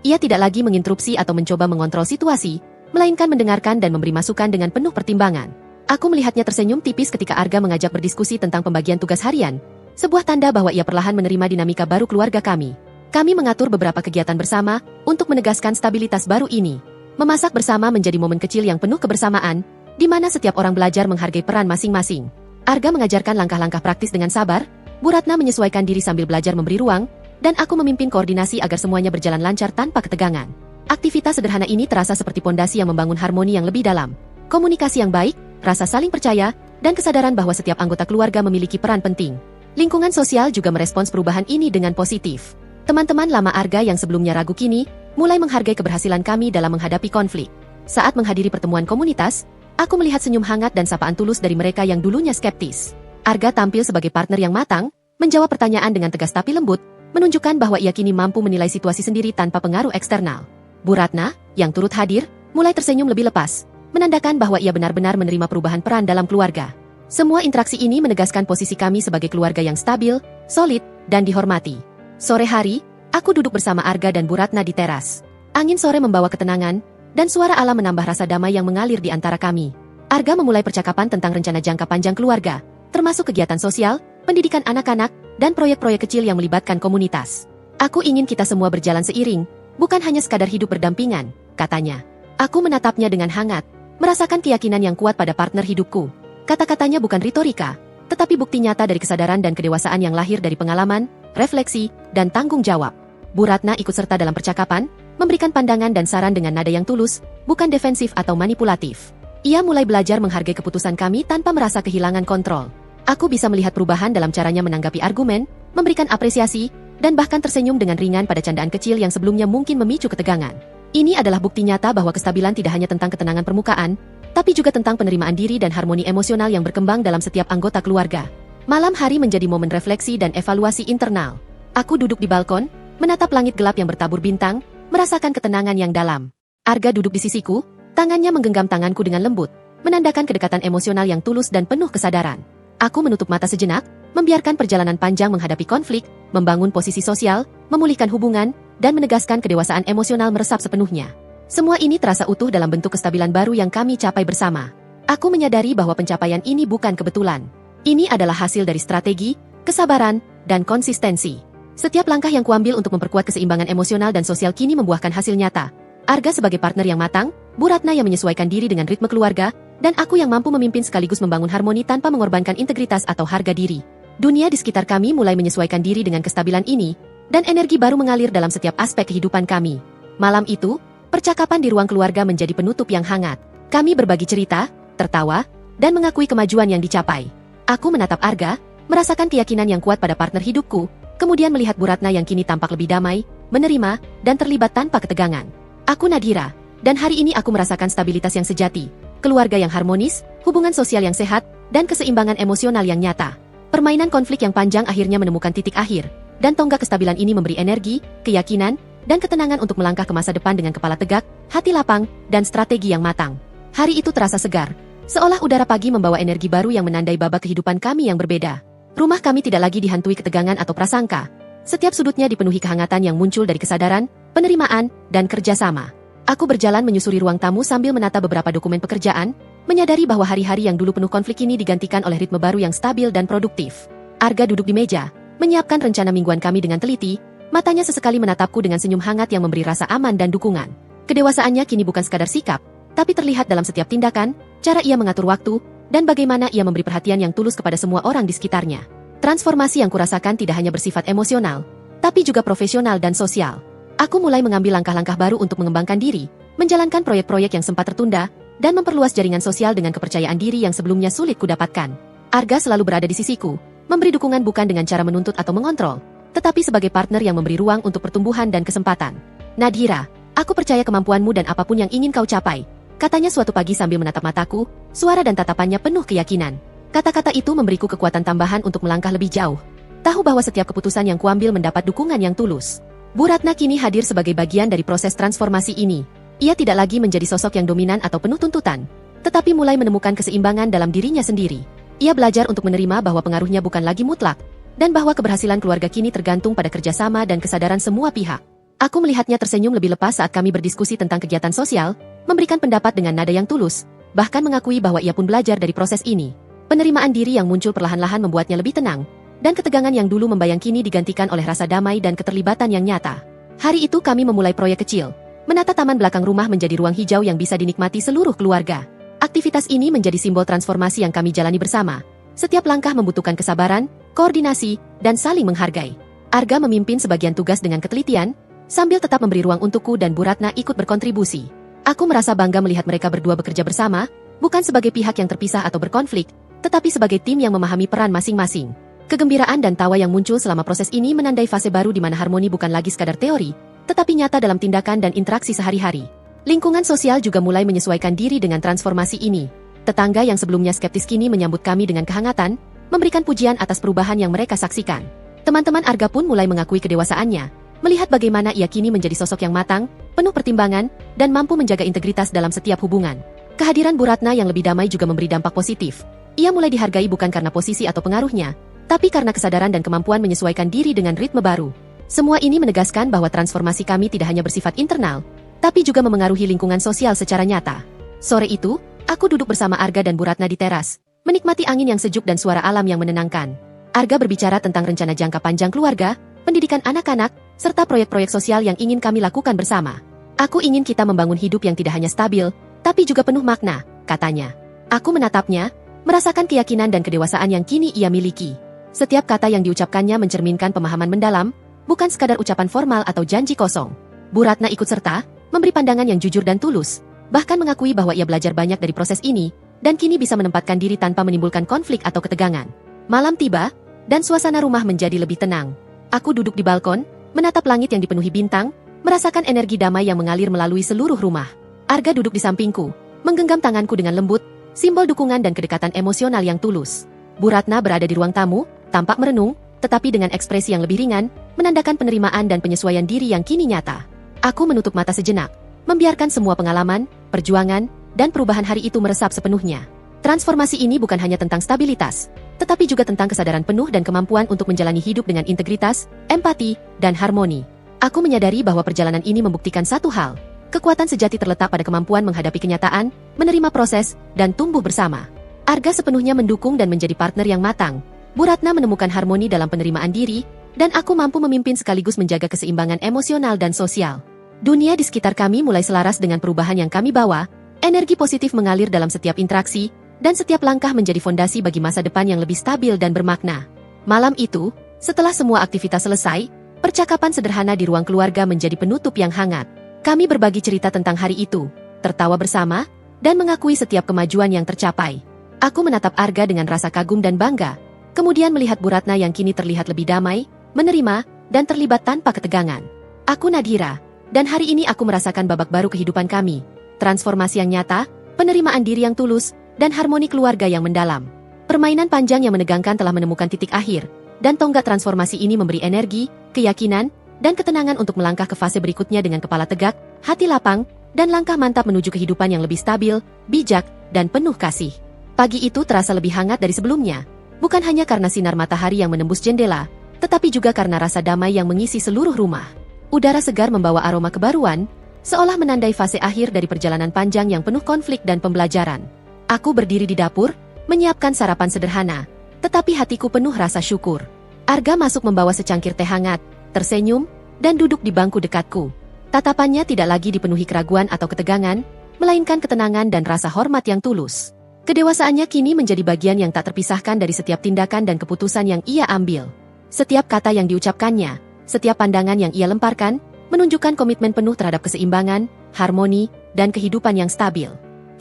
Ia tidak lagi menginterupsi atau mencoba mengontrol situasi, melainkan mendengarkan dan memberi masukan dengan penuh pertimbangan. Aku melihatnya tersenyum tipis ketika Arga mengajak berdiskusi tentang pembagian tugas harian, sebuah tanda bahwa ia perlahan menerima dinamika baru keluarga kami. Kami mengatur beberapa kegiatan bersama untuk menegaskan stabilitas baru ini. Memasak bersama menjadi momen kecil yang penuh kebersamaan, di mana setiap orang belajar menghargai peran masing-masing. Arga mengajarkan langkah-langkah praktis dengan sabar, Bu Ratna menyesuaikan diri sambil belajar memberi ruang, dan aku memimpin koordinasi agar semuanya berjalan lancar tanpa ketegangan. Aktivitas sederhana ini terasa seperti pondasi yang membangun harmoni yang lebih dalam. Komunikasi yang baik, rasa saling percaya, dan kesadaran bahwa setiap anggota keluarga memiliki peran penting. Lingkungan sosial juga merespons perubahan ini dengan positif. Teman-teman lama Arga yang sebelumnya ragu kini, mulai menghargai keberhasilan kami dalam menghadapi konflik. Saat menghadiri pertemuan komunitas, aku melihat senyum hangat dan sapaan tulus dari mereka yang dulunya skeptis. Arga tampil sebagai partner yang matang, menjawab pertanyaan dengan tegas tapi lembut, menunjukkan bahwa ia kini mampu menilai situasi sendiri tanpa pengaruh eksternal. Bu Ratna, yang turut hadir, mulai tersenyum lebih lepas, menandakan bahwa ia benar-benar menerima perubahan peran dalam keluarga. Semua interaksi ini menegaskan posisi kami sebagai keluarga yang stabil, solid, dan dihormati. Sore hari, aku duduk bersama Arga dan Bu Ratna di teras. Angin sore membawa ketenangan, dan suara alam menambah rasa damai yang mengalir di antara kami. Arga memulai percakapan tentang rencana jangka panjang keluarga, termasuk kegiatan sosial, pendidikan anak-anak, dan proyek-proyek kecil yang melibatkan komunitas. Aku ingin kita semua berjalan seiring, bukan hanya sekadar hidup berdampingan, katanya. Aku menatapnya dengan hangat, merasakan keyakinan yang kuat pada partner hidupku. Kata-katanya bukan retorika, tetapi bukti nyata dari kesadaran dan kedewasaan yang lahir dari pengalaman, refleksi, dan tanggung jawab. Bu Ratna ikut serta dalam percakapan, memberikan pandangan dan saran dengan nada yang tulus, bukan defensif atau manipulatif. Ia mulai belajar menghargai keputusan kami tanpa merasa kehilangan kontrol. Aku bisa melihat perubahan dalam caranya menanggapi argumen, memberikan apresiasi, dan bahkan tersenyum dengan ringan pada candaan kecil yang sebelumnya mungkin memicu ketegangan. Ini adalah bukti nyata bahwa kestabilan tidak hanya tentang ketenangan permukaan, tapi juga tentang penerimaan diri dan harmoni emosional yang berkembang dalam setiap anggota keluarga. Malam hari menjadi momen refleksi dan evaluasi internal. Aku duduk di balkon, menatap langit gelap yang bertabur bintang, merasakan ketenangan yang dalam. Arga duduk di sisiku, tangannya menggenggam tanganku dengan lembut, menandakan kedekatan emosional yang tulus dan penuh kesadaran. Aku menutup mata sejenak, membiarkan perjalanan panjang menghadapi konflik, membangun posisi sosial, memulihkan hubungan, dan menegaskan kedewasaan emosional meresap sepenuhnya. Semua ini terasa utuh dalam bentuk kestabilan baru yang kami capai bersama. Aku menyadari bahwa pencapaian ini bukan kebetulan. Ini adalah hasil dari strategi, kesabaran, dan konsistensi. Setiap langkah yang kuambil untuk memperkuat keseimbangan emosional dan sosial kini membuahkan hasil nyata. Arga sebagai partner yang matang, Bu Ratna yang menyesuaikan diri dengan ritme keluarga, dan aku yang mampu memimpin sekaligus membangun harmoni tanpa mengorbankan integritas atau harga diri. Dunia di sekitar kami mulai menyesuaikan diri dengan kestabilan ini, dan energi baru mengalir dalam setiap aspek kehidupan kami. Malam itu, percakapan di ruang keluarga menjadi penutup yang hangat. Kami berbagi cerita, tertawa, dan mengakui kemajuan yang dicapai. Aku menatap Arga, merasakan keyakinan yang kuat pada partner hidupku, kemudian melihat Bu Ratna yang kini tampak lebih damai, menerima, dan terlibat tanpa ketegangan. Aku Nadhira, dan hari ini aku merasakan stabilitas yang sejati, keluarga yang harmonis, hubungan sosial yang sehat, dan keseimbangan emosional yang nyata. Permainan konflik yang panjang akhirnya menemukan titik akhir, dan tonggak kestabilan ini memberi energi, keyakinan, dan ketenangan untuk melangkah ke masa depan dengan kepala tegak, hati lapang, dan strategi yang matang. Hari itu terasa segar, seolah udara pagi membawa energi baru yang menandai babak kehidupan kami yang berbeda. Rumah kami tidak lagi dihantui ketegangan atau prasangka. Setiap sudutnya dipenuhi kehangatan yang muncul dari kesadaran, penerimaan, dan kerjasama. Aku berjalan menyusuri ruang tamu sambil menata beberapa dokumen pekerjaan, menyadari bahwa hari-hari yang dulu penuh konflik ini digantikan oleh ritme baru yang stabil dan produktif. Arga duduk di meja, menyiapkan rencana mingguan kami dengan teliti, matanya sesekali menatapku dengan senyum hangat yang memberi rasa aman dan dukungan. Kedewasaannya kini bukan sekadar sikap, tapi terlihat dalam setiap tindakan, cara ia mengatur waktu, dan bagaimana ia memberi perhatian yang tulus kepada semua orang di sekitarnya. Transformasi yang kurasakan tidak hanya bersifat emosional, tapi juga profesional dan sosial. Aku mulai mengambil langkah-langkah baru untuk mengembangkan diri, menjalankan proyek-proyek yang sempat tertunda, dan memperluas jaringan sosial dengan kepercayaan diri yang sebelumnya sulit kudapatkan. Arga selalu berada di sisiku, memberi dukungan bukan dengan cara menuntut atau mengontrol, tetapi sebagai partner yang memberi ruang untuk pertumbuhan dan kesempatan. Nadhira, aku percaya kemampuanmu dan apapun yang ingin kau capai, katanya suatu pagi sambil menatap mataku, suara dan tatapannya penuh keyakinan. Kata-kata itu memberiku kekuatan tambahan untuk melangkah lebih jauh. Tahu bahwa setiap keputusan yang kuambil mendapat dukungan yang tulus. Bu Ratna kini hadir sebagai bagian dari proses transformasi ini. Ia tidak lagi menjadi sosok yang dominan atau penuh tuntutan, tetapi mulai menemukan keseimbangan dalam dirinya sendiri. Ia belajar untuk menerima bahwa pengaruhnya bukan lagi mutlak, dan bahwa keberhasilan keluarga kini tergantung pada kerjasama dan kesadaran semua pihak. Aku melihatnya tersenyum lebih lepas saat kami berdiskusi tentang kegiatan sosial, memberikan pendapat dengan nada yang tulus, bahkan mengakui bahwa ia pun belajar dari proses ini. Penerimaan diri yang muncul perlahan-lahan membuatnya lebih tenang, dan ketegangan yang dulu membayang kini digantikan oleh rasa damai dan keterlibatan yang nyata. Hari itu kami memulai proyek kecil, menata taman belakang rumah menjadi ruang hijau yang bisa dinikmati seluruh keluarga. Aktivitas ini menjadi simbol transformasi yang kami jalani bersama, Setiap langkah membutuhkan kesabaran, koordinasi, dan saling menghargai. Arga memimpin sebagian tugas dengan ketelitian, sambil tetap memberi ruang untukku dan Bu Ratna ikut berkontribusi. Aku merasa bangga melihat mereka berdua bekerja bersama, bukan sebagai pihak yang terpisah atau berkonflik, tetapi sebagai tim yang memahami peran masing-masing. Kegembiraan dan tawa yang muncul selama proses ini menandai fase baru di mana harmoni bukan lagi sekadar teori, tetapi nyata dalam tindakan dan interaksi sehari-hari. Lingkungan sosial juga mulai menyesuaikan diri dengan transformasi ini. Tetangga yang sebelumnya skeptis kini menyambut kami dengan kehangatan, memberikan pujian atas perubahan yang mereka saksikan. Teman-teman Arga pun mulai mengakui kedewasaannya, melihat bagaimana ia kini menjadi sosok yang matang, penuh pertimbangan, dan mampu menjaga integritas dalam setiap hubungan. Kehadiran Bu Ratna yang lebih damai juga memberi dampak positif. Ia mulai dihargai bukan karena posisi atau pengaruhnya, tapi karena kesadaran dan kemampuan menyesuaikan diri dengan ritme baru. Semua ini menegaskan bahwa transformasi kami tidak hanya bersifat internal, tapi juga memengaruhi lingkungan sosial secara nyata. Sore itu, aku duduk bersama Arga dan Bu Ratna di teras, menikmati angin yang sejuk dan suara alam yang menenangkan. Arga berbicara tentang rencana jangka panjang keluarga, pendidikan anak-anak, serta proyek-proyek sosial yang ingin kami lakukan bersama. Aku ingin kita membangun hidup yang tidak hanya stabil, tapi juga penuh makna, katanya. Aku menatapnya, merasakan keyakinan dan kedewasaan yang kini ia miliki. Setiap kata yang diucapkannya mencerminkan pemahaman mendalam, bukan sekadar ucapan formal atau janji kosong. Bu Ratna ikut serta, memberi pandangan yang jujur dan tulus, bahkan mengakui bahwa ia belajar banyak dari proses ini, dan kini bisa menempatkan diri tanpa menimbulkan konflik atau ketegangan. Malam tiba, dan suasana rumah menjadi lebih tenang. Aku duduk di balkon, menatap langit yang dipenuhi bintang, merasakan energi damai yang mengalir melalui seluruh rumah. Arga duduk di sampingku, menggenggam tanganku dengan lembut, simbol dukungan dan kedekatan emosional yang tulus. Bu Ratna berada di ruang tamu, tampak merenung, tetapi dengan ekspresi yang lebih ringan, menandakan penerimaan dan penyesuaian diri yang kini nyata. Aku menutup mata sejenak, membiarkan semua pengalaman, perjuangan, dan perubahan hari itu meresap sepenuhnya. Transformasi ini bukan hanya tentang stabilitas, tetapi juga tentang kesadaran penuh dan kemampuan untuk menjalani hidup dengan integritas, empati, dan harmoni. Aku menyadari bahwa perjalanan ini membuktikan satu hal. Kekuatan sejati terletak pada kemampuan menghadapi kenyataan, menerima proses, dan tumbuh bersama. Arga sepenuhnya mendukung dan menjadi partner yang matang. Bu Ratna menemukan harmoni dalam penerimaan diri, dan aku mampu memimpin sekaligus menjaga keseimbangan emosional dan sosial. Dunia di sekitar kami mulai selaras dengan perubahan yang kami bawa, energi positif mengalir dalam setiap interaksi, dan setiap langkah menjadi fondasi bagi masa depan yang lebih stabil dan bermakna. Malam itu, setelah semua aktivitas selesai, percakapan sederhana di ruang keluarga menjadi penutup yang hangat. Kami berbagi cerita tentang hari itu, tertawa bersama, dan mengakui setiap kemajuan yang tercapai. Aku menatap Arga dengan rasa kagum dan bangga, kemudian melihat Bu Ratna yang kini terlihat lebih damai, menerima, dan terlibat tanpa ketegangan. Aku Nadhira, dan hari ini aku merasakan babak baru kehidupan kami. Transformasi yang nyata, penerimaan diri yang tulus, dan harmoni keluarga yang mendalam. Permainan panjang yang menegangkan telah menemukan titik akhir, dan tonggak transformasi ini memberi energi, keyakinan, dan ketenangan untuk melangkah ke fase berikutnya dengan kepala tegak, hati lapang, dan langkah mantap menuju kehidupan yang lebih stabil, bijak, dan penuh kasih. Pagi itu terasa lebih hangat dari sebelumnya, bukan hanya karena sinar matahari yang menembus jendela, tetapi juga karena rasa damai yang mengisi seluruh rumah. Udara segar membawa aroma kebaruan, seolah menandai fase akhir dari perjalanan panjang yang penuh konflik dan pembelajaran. Aku berdiri di dapur, menyiapkan sarapan sederhana, tetapi hatiku penuh rasa syukur. Arga masuk membawa secangkir teh hangat, tersenyum, dan duduk di bangku dekatku. Tatapannya tidak lagi dipenuhi keraguan atau ketegangan, melainkan ketenangan dan rasa hormat yang tulus. Kedewasaannya kini menjadi bagian yang tak terpisahkan dari setiap tindakan dan keputusan yang ia ambil. Setiap kata yang diucapkannya, setiap pandangan yang ia lemparkan, menunjukkan komitmen penuh terhadap keseimbangan, harmoni, dan kehidupan yang stabil.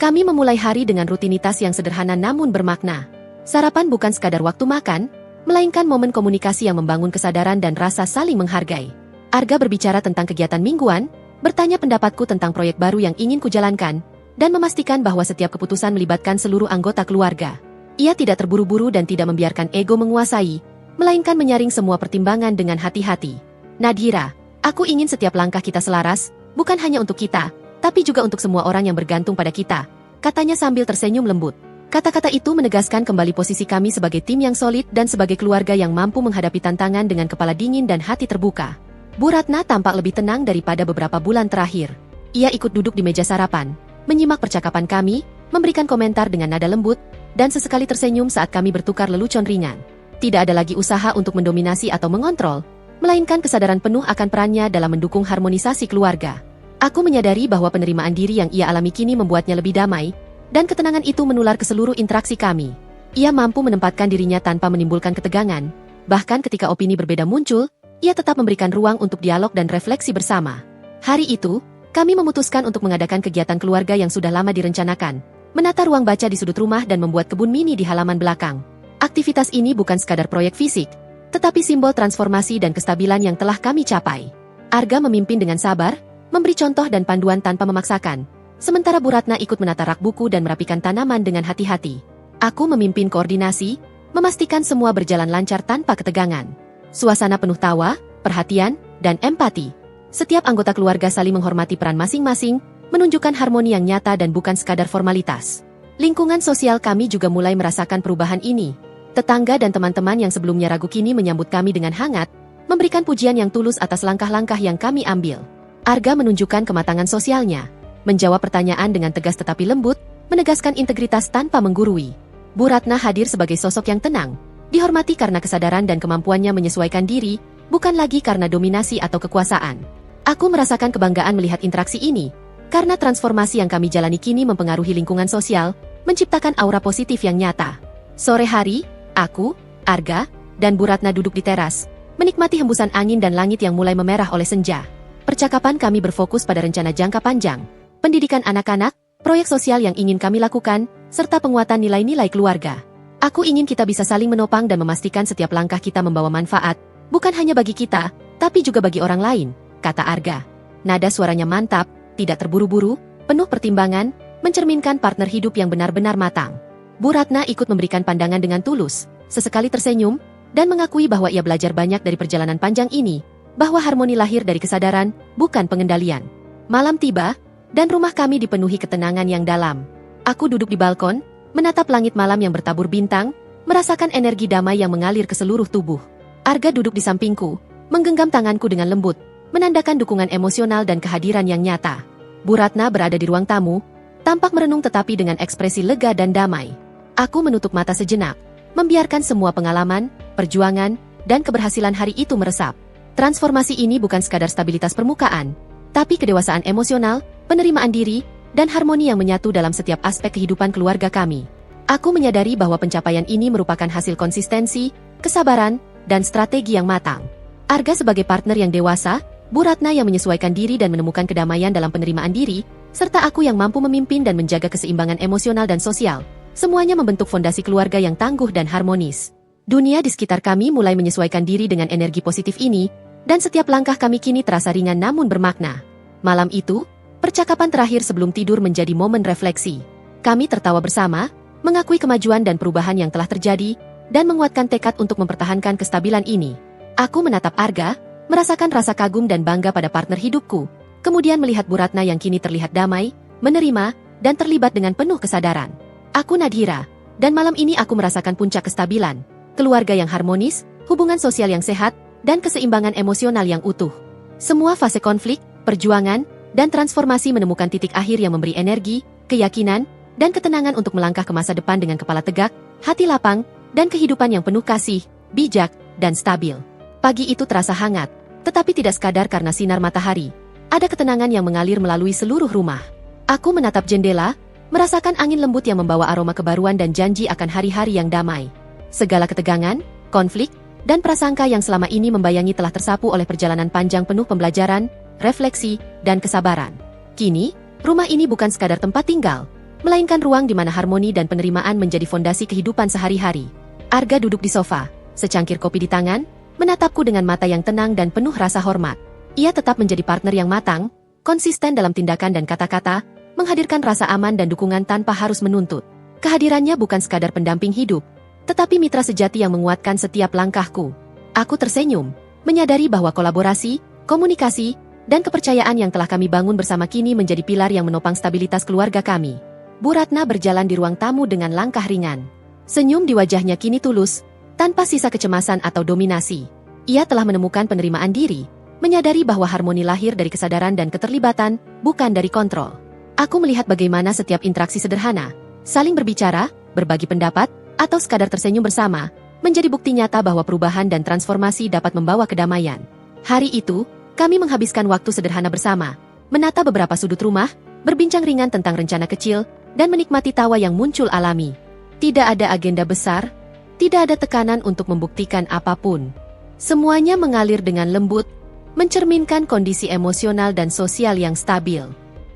Kami memulai hari dengan rutinitas yang sederhana namun bermakna. Sarapan bukan sekadar waktu makan, melainkan momen komunikasi yang membangun kesadaran dan rasa saling menghargai. Arga berbicara tentang kegiatan mingguan, bertanya pendapatku tentang proyek baru yang ingin kujalankan, dan memastikan bahwa setiap keputusan melibatkan seluruh anggota keluarga. Ia tidak terburu-buru dan tidak membiarkan ego menguasai, melainkan menyaring semua pertimbangan dengan hati-hati. Nadhira, aku ingin setiap langkah kita selaras, bukan hanya untuk kita, tapi juga untuk semua orang yang bergantung pada kita, katanya sambil tersenyum lembut. Kata-kata itu menegaskan kembali posisi kami sebagai tim yang solid dan sebagai keluarga yang mampu menghadapi tantangan dengan kepala dingin dan hati terbuka. Bu Ratna tampak lebih tenang daripada beberapa bulan terakhir. Ia ikut duduk di meja sarapan, menyimak percakapan kami, memberikan komentar dengan nada lembut, dan sesekali tersenyum saat kami bertukar lelucon ringan. Tidak ada lagi usaha untuk mendominasi atau mengontrol, melainkan kesadaran penuh akan perannya dalam mendukung harmonisasi keluarga. Aku menyadari bahwa penerimaan diri yang ia alami kini membuatnya lebih damai, dan ketenangan itu menular ke seluruh interaksi kami. Ia mampu menempatkan dirinya tanpa menimbulkan ketegangan. Bahkan ketika opini berbeda muncul, ia tetap memberikan ruang untuk dialog dan refleksi bersama. Hari itu, kami memutuskan untuk mengadakan kegiatan keluarga yang sudah lama direncanakan. Menata ruang baca di sudut rumah dan membuat kebun mini di halaman belakang. Aktivitas ini bukan sekadar proyek fisik, tetapi simbol transformasi dan kestabilan yang telah kami capai. Arga memimpin dengan sabar, memberi contoh dan panduan tanpa memaksakan. Sementara Bu Ratna ikut menata rak buku dan merapikan tanaman dengan hati-hati. Aku memimpin koordinasi, memastikan semua berjalan lancar tanpa ketegangan. Suasana penuh tawa, perhatian, dan empati. Setiap anggota keluarga saling menghormati peran masing-masing, menunjukkan harmoni yang nyata dan bukan sekadar formalitas. Lingkungan sosial kami juga mulai merasakan perubahan ini. Tetangga dan teman-teman yang sebelumnya ragu kini menyambut kami dengan hangat, memberikan pujian yang tulus atas langkah-langkah yang kami ambil. Arga menunjukkan kematangan sosialnya, menjawab pertanyaan dengan tegas tetapi lembut, menegaskan integritas tanpa menggurui. Bu Ratna hadir sebagai sosok yang tenang, dihormati karena kesadaran dan kemampuannya menyesuaikan diri, bukan lagi karena dominasi atau kekuasaan. Aku merasakan kebanggaan melihat interaksi ini, karena transformasi yang kami jalani kini mempengaruhi lingkungan sosial, menciptakan aura positif yang nyata. Sore hari, aku, Arga, dan Bu Ratna duduk di teras, menikmati hembusan angin dan langit yang mulai memerah oleh senja. Percakapan kami berfokus pada rencana jangka panjang, pendidikan anak-anak, proyek sosial yang ingin kami lakukan, serta penguatan nilai-nilai keluarga. Aku ingin kita bisa saling menopang dan memastikan setiap langkah kita membawa manfaat, bukan hanya bagi kita, tapi juga bagi orang lain, kata Arga. Nada suaranya mantap, tidak terburu-buru, penuh pertimbangan, mencerminkan partner hidup yang benar-benar matang. Bu Ratna ikut memberikan pandangan dengan tulus, sesekali tersenyum, dan mengakui bahwa ia belajar banyak dari perjalanan panjang ini, bahwa harmoni lahir dari kesadaran, bukan pengendalian. Malam tiba, dan rumah kami dipenuhi ketenangan yang dalam. Aku duduk di balkon, menatap langit malam yang bertabur bintang, merasakan energi damai yang mengalir ke seluruh tubuh. Arga duduk di sampingku, menggenggam tanganku dengan lembut, menandakan dukungan emosional dan kehadiran yang nyata. Bu Ratna berada di ruang tamu, tampak merenung tetapi dengan ekspresi lega dan damai. Aku menutup mata sejenak, membiarkan semua pengalaman, perjuangan, dan keberhasilan hari itu meresap. Transformasi ini bukan sekadar stabilitas permukaan, tapi kedewasaan emosional, penerimaan diri, dan harmoni yang menyatu dalam setiap aspek kehidupan keluarga kami. Aku menyadari bahwa pencapaian ini merupakan hasil konsistensi, kesabaran, dan strategi yang matang. Arga sebagai partner yang dewasa, Bu Ratna yang menyesuaikan diri dan menemukan kedamaian dalam penerimaan diri, serta aku yang mampu memimpin dan menjaga keseimbangan emosional dan sosial. Semuanya membentuk fondasi keluarga yang tangguh dan harmonis. Dunia di sekitar kami mulai menyesuaikan diri dengan energi positif ini, dan setiap langkah kami kini terasa ringan namun bermakna. Malam itu, percakapan terakhir sebelum tidur menjadi momen refleksi. Kami tertawa bersama, mengakui kemajuan dan perubahan yang telah terjadi, dan menguatkan tekad untuk mempertahankan kestabilan ini. Aku menatap Arga, merasakan rasa kagum dan bangga pada partner hidupku, kemudian melihat Bu Ratna yang kini terlihat damai, menerima, dan terlibat dengan penuh kesadaran. Aku Nadhira, dan malam ini aku merasakan puncak kestabilan, keluarga yang harmonis, hubungan sosial yang sehat, dan keseimbangan emosional yang utuh. Semua fase konflik, perjuangan, dan transformasi menemukan titik akhir yang memberi energi, keyakinan, dan ketenangan untuk melangkah ke masa depan dengan kepala tegak, hati lapang, dan kehidupan yang penuh kasih, bijak, dan stabil. Pagi itu terasa hangat, tetapi tidak sekadar karena sinar matahari. Ada ketenangan yang mengalir melalui seluruh rumah. Aku menatap jendela, merasakan angin lembut yang membawa aroma kebaruan dan janji akan hari-hari yang damai. Segala ketegangan, konflik, dan prasangka yang selama ini membayangi telah tersapu oleh perjalanan panjang penuh pembelajaran, refleksi, dan kesabaran. Kini, rumah ini bukan sekadar tempat tinggal, melainkan ruang di mana harmoni dan penerimaan menjadi fondasi kehidupan sehari-hari. Arga duduk di sofa, secangkir kopi di tangan, menatapku dengan mata yang tenang dan penuh rasa hormat. Ia tetap menjadi partner yang matang, konsisten dalam tindakan dan kata-kata, menghadirkan rasa aman dan dukungan tanpa harus menuntut. Kehadirannya bukan sekadar pendamping hidup, tetapi mitra sejati yang menguatkan setiap langkahku. Aku tersenyum, menyadari bahwa kolaborasi, komunikasi, dan kepercayaan yang telah kami bangun bersama kini menjadi pilar yang menopang stabilitas keluarga kami. Bu Ratna berjalan di ruang tamu dengan langkah ringan. Senyum di wajahnya kini tulus, tanpa sisa kecemasan atau dominasi. Ia telah menemukan penerimaan diri, menyadari bahwa harmoni lahir dari kesadaran dan keterlibatan, bukan dari kontrol. Aku melihat bagaimana setiap interaksi sederhana, saling berbicara, berbagi pendapat, atau sekadar tersenyum bersama, menjadi bukti nyata bahwa perubahan dan transformasi dapat membawa kedamaian. Hari itu, kami menghabiskan waktu sederhana bersama, menata beberapa sudut rumah, berbincang ringan tentang rencana kecil, dan menikmati tawa yang muncul alami. Tidak ada agenda besar, tidak ada tekanan untuk membuktikan apapun. Semuanya mengalir dengan lembut, mencerminkan kondisi emosional dan sosial yang stabil.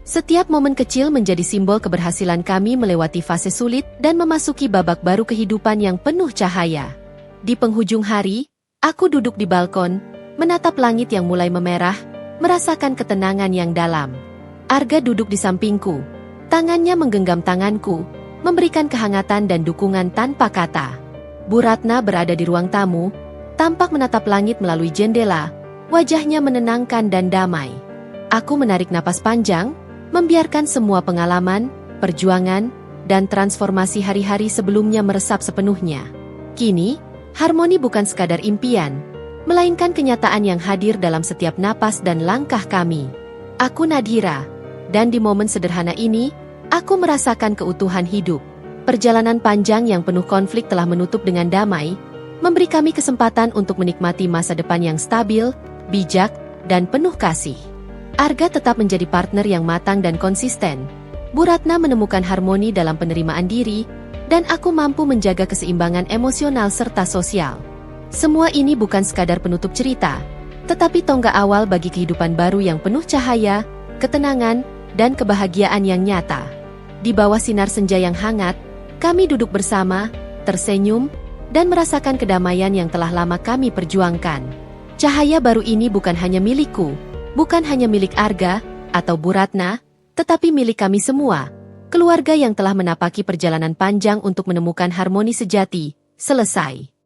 Setiap momen kecil menjadi simbol keberhasilan kami melewati fase sulit dan memasuki babak baru kehidupan yang penuh cahaya. Di penghujung hari, aku duduk di balkon, menatap langit yang mulai memerah, merasakan ketenangan yang dalam. Arga duduk di sampingku, tangannya menggenggam tanganku, memberikan kehangatan dan dukungan tanpa kata. Bu Ratna berada di ruang tamu, tampak menatap langit melalui jendela, wajahnya menenangkan dan damai. Aku menarik napas panjang, membiarkan semua pengalaman, perjuangan, dan transformasi hari-hari sebelumnya meresap sepenuhnya. Kini, harmoni bukan sekadar impian, melainkan kenyataan yang hadir dalam setiap napas dan langkah kami. Aku Nadhira, dan di momen sederhana ini, aku merasakan keutuhan hidup. Perjalanan panjang yang penuh konflik telah menutup dengan damai, memberi kami kesempatan untuk menikmati masa depan yang stabil, bijak, dan penuh kasih. Arga tetap menjadi partner yang matang dan konsisten. Bu Ratna menemukan harmoni dalam penerimaan diri, dan aku mampu menjaga keseimbangan emosional serta sosial. Semua ini bukan sekadar penutup cerita, tetapi tonggak awal bagi kehidupan baru yang penuh cahaya, ketenangan, dan kebahagiaan yang nyata. Di bawah sinar senja yang hangat, kami duduk bersama, tersenyum, dan merasakan kedamaian yang telah lama kami perjuangkan. Cahaya baru ini bukan hanya milikku, bukan hanya milik Arga atau Bu Ratna, tetapi milik kami semua, keluarga yang telah menapaki perjalanan panjang untuk menemukan harmoni sejati. Selesai.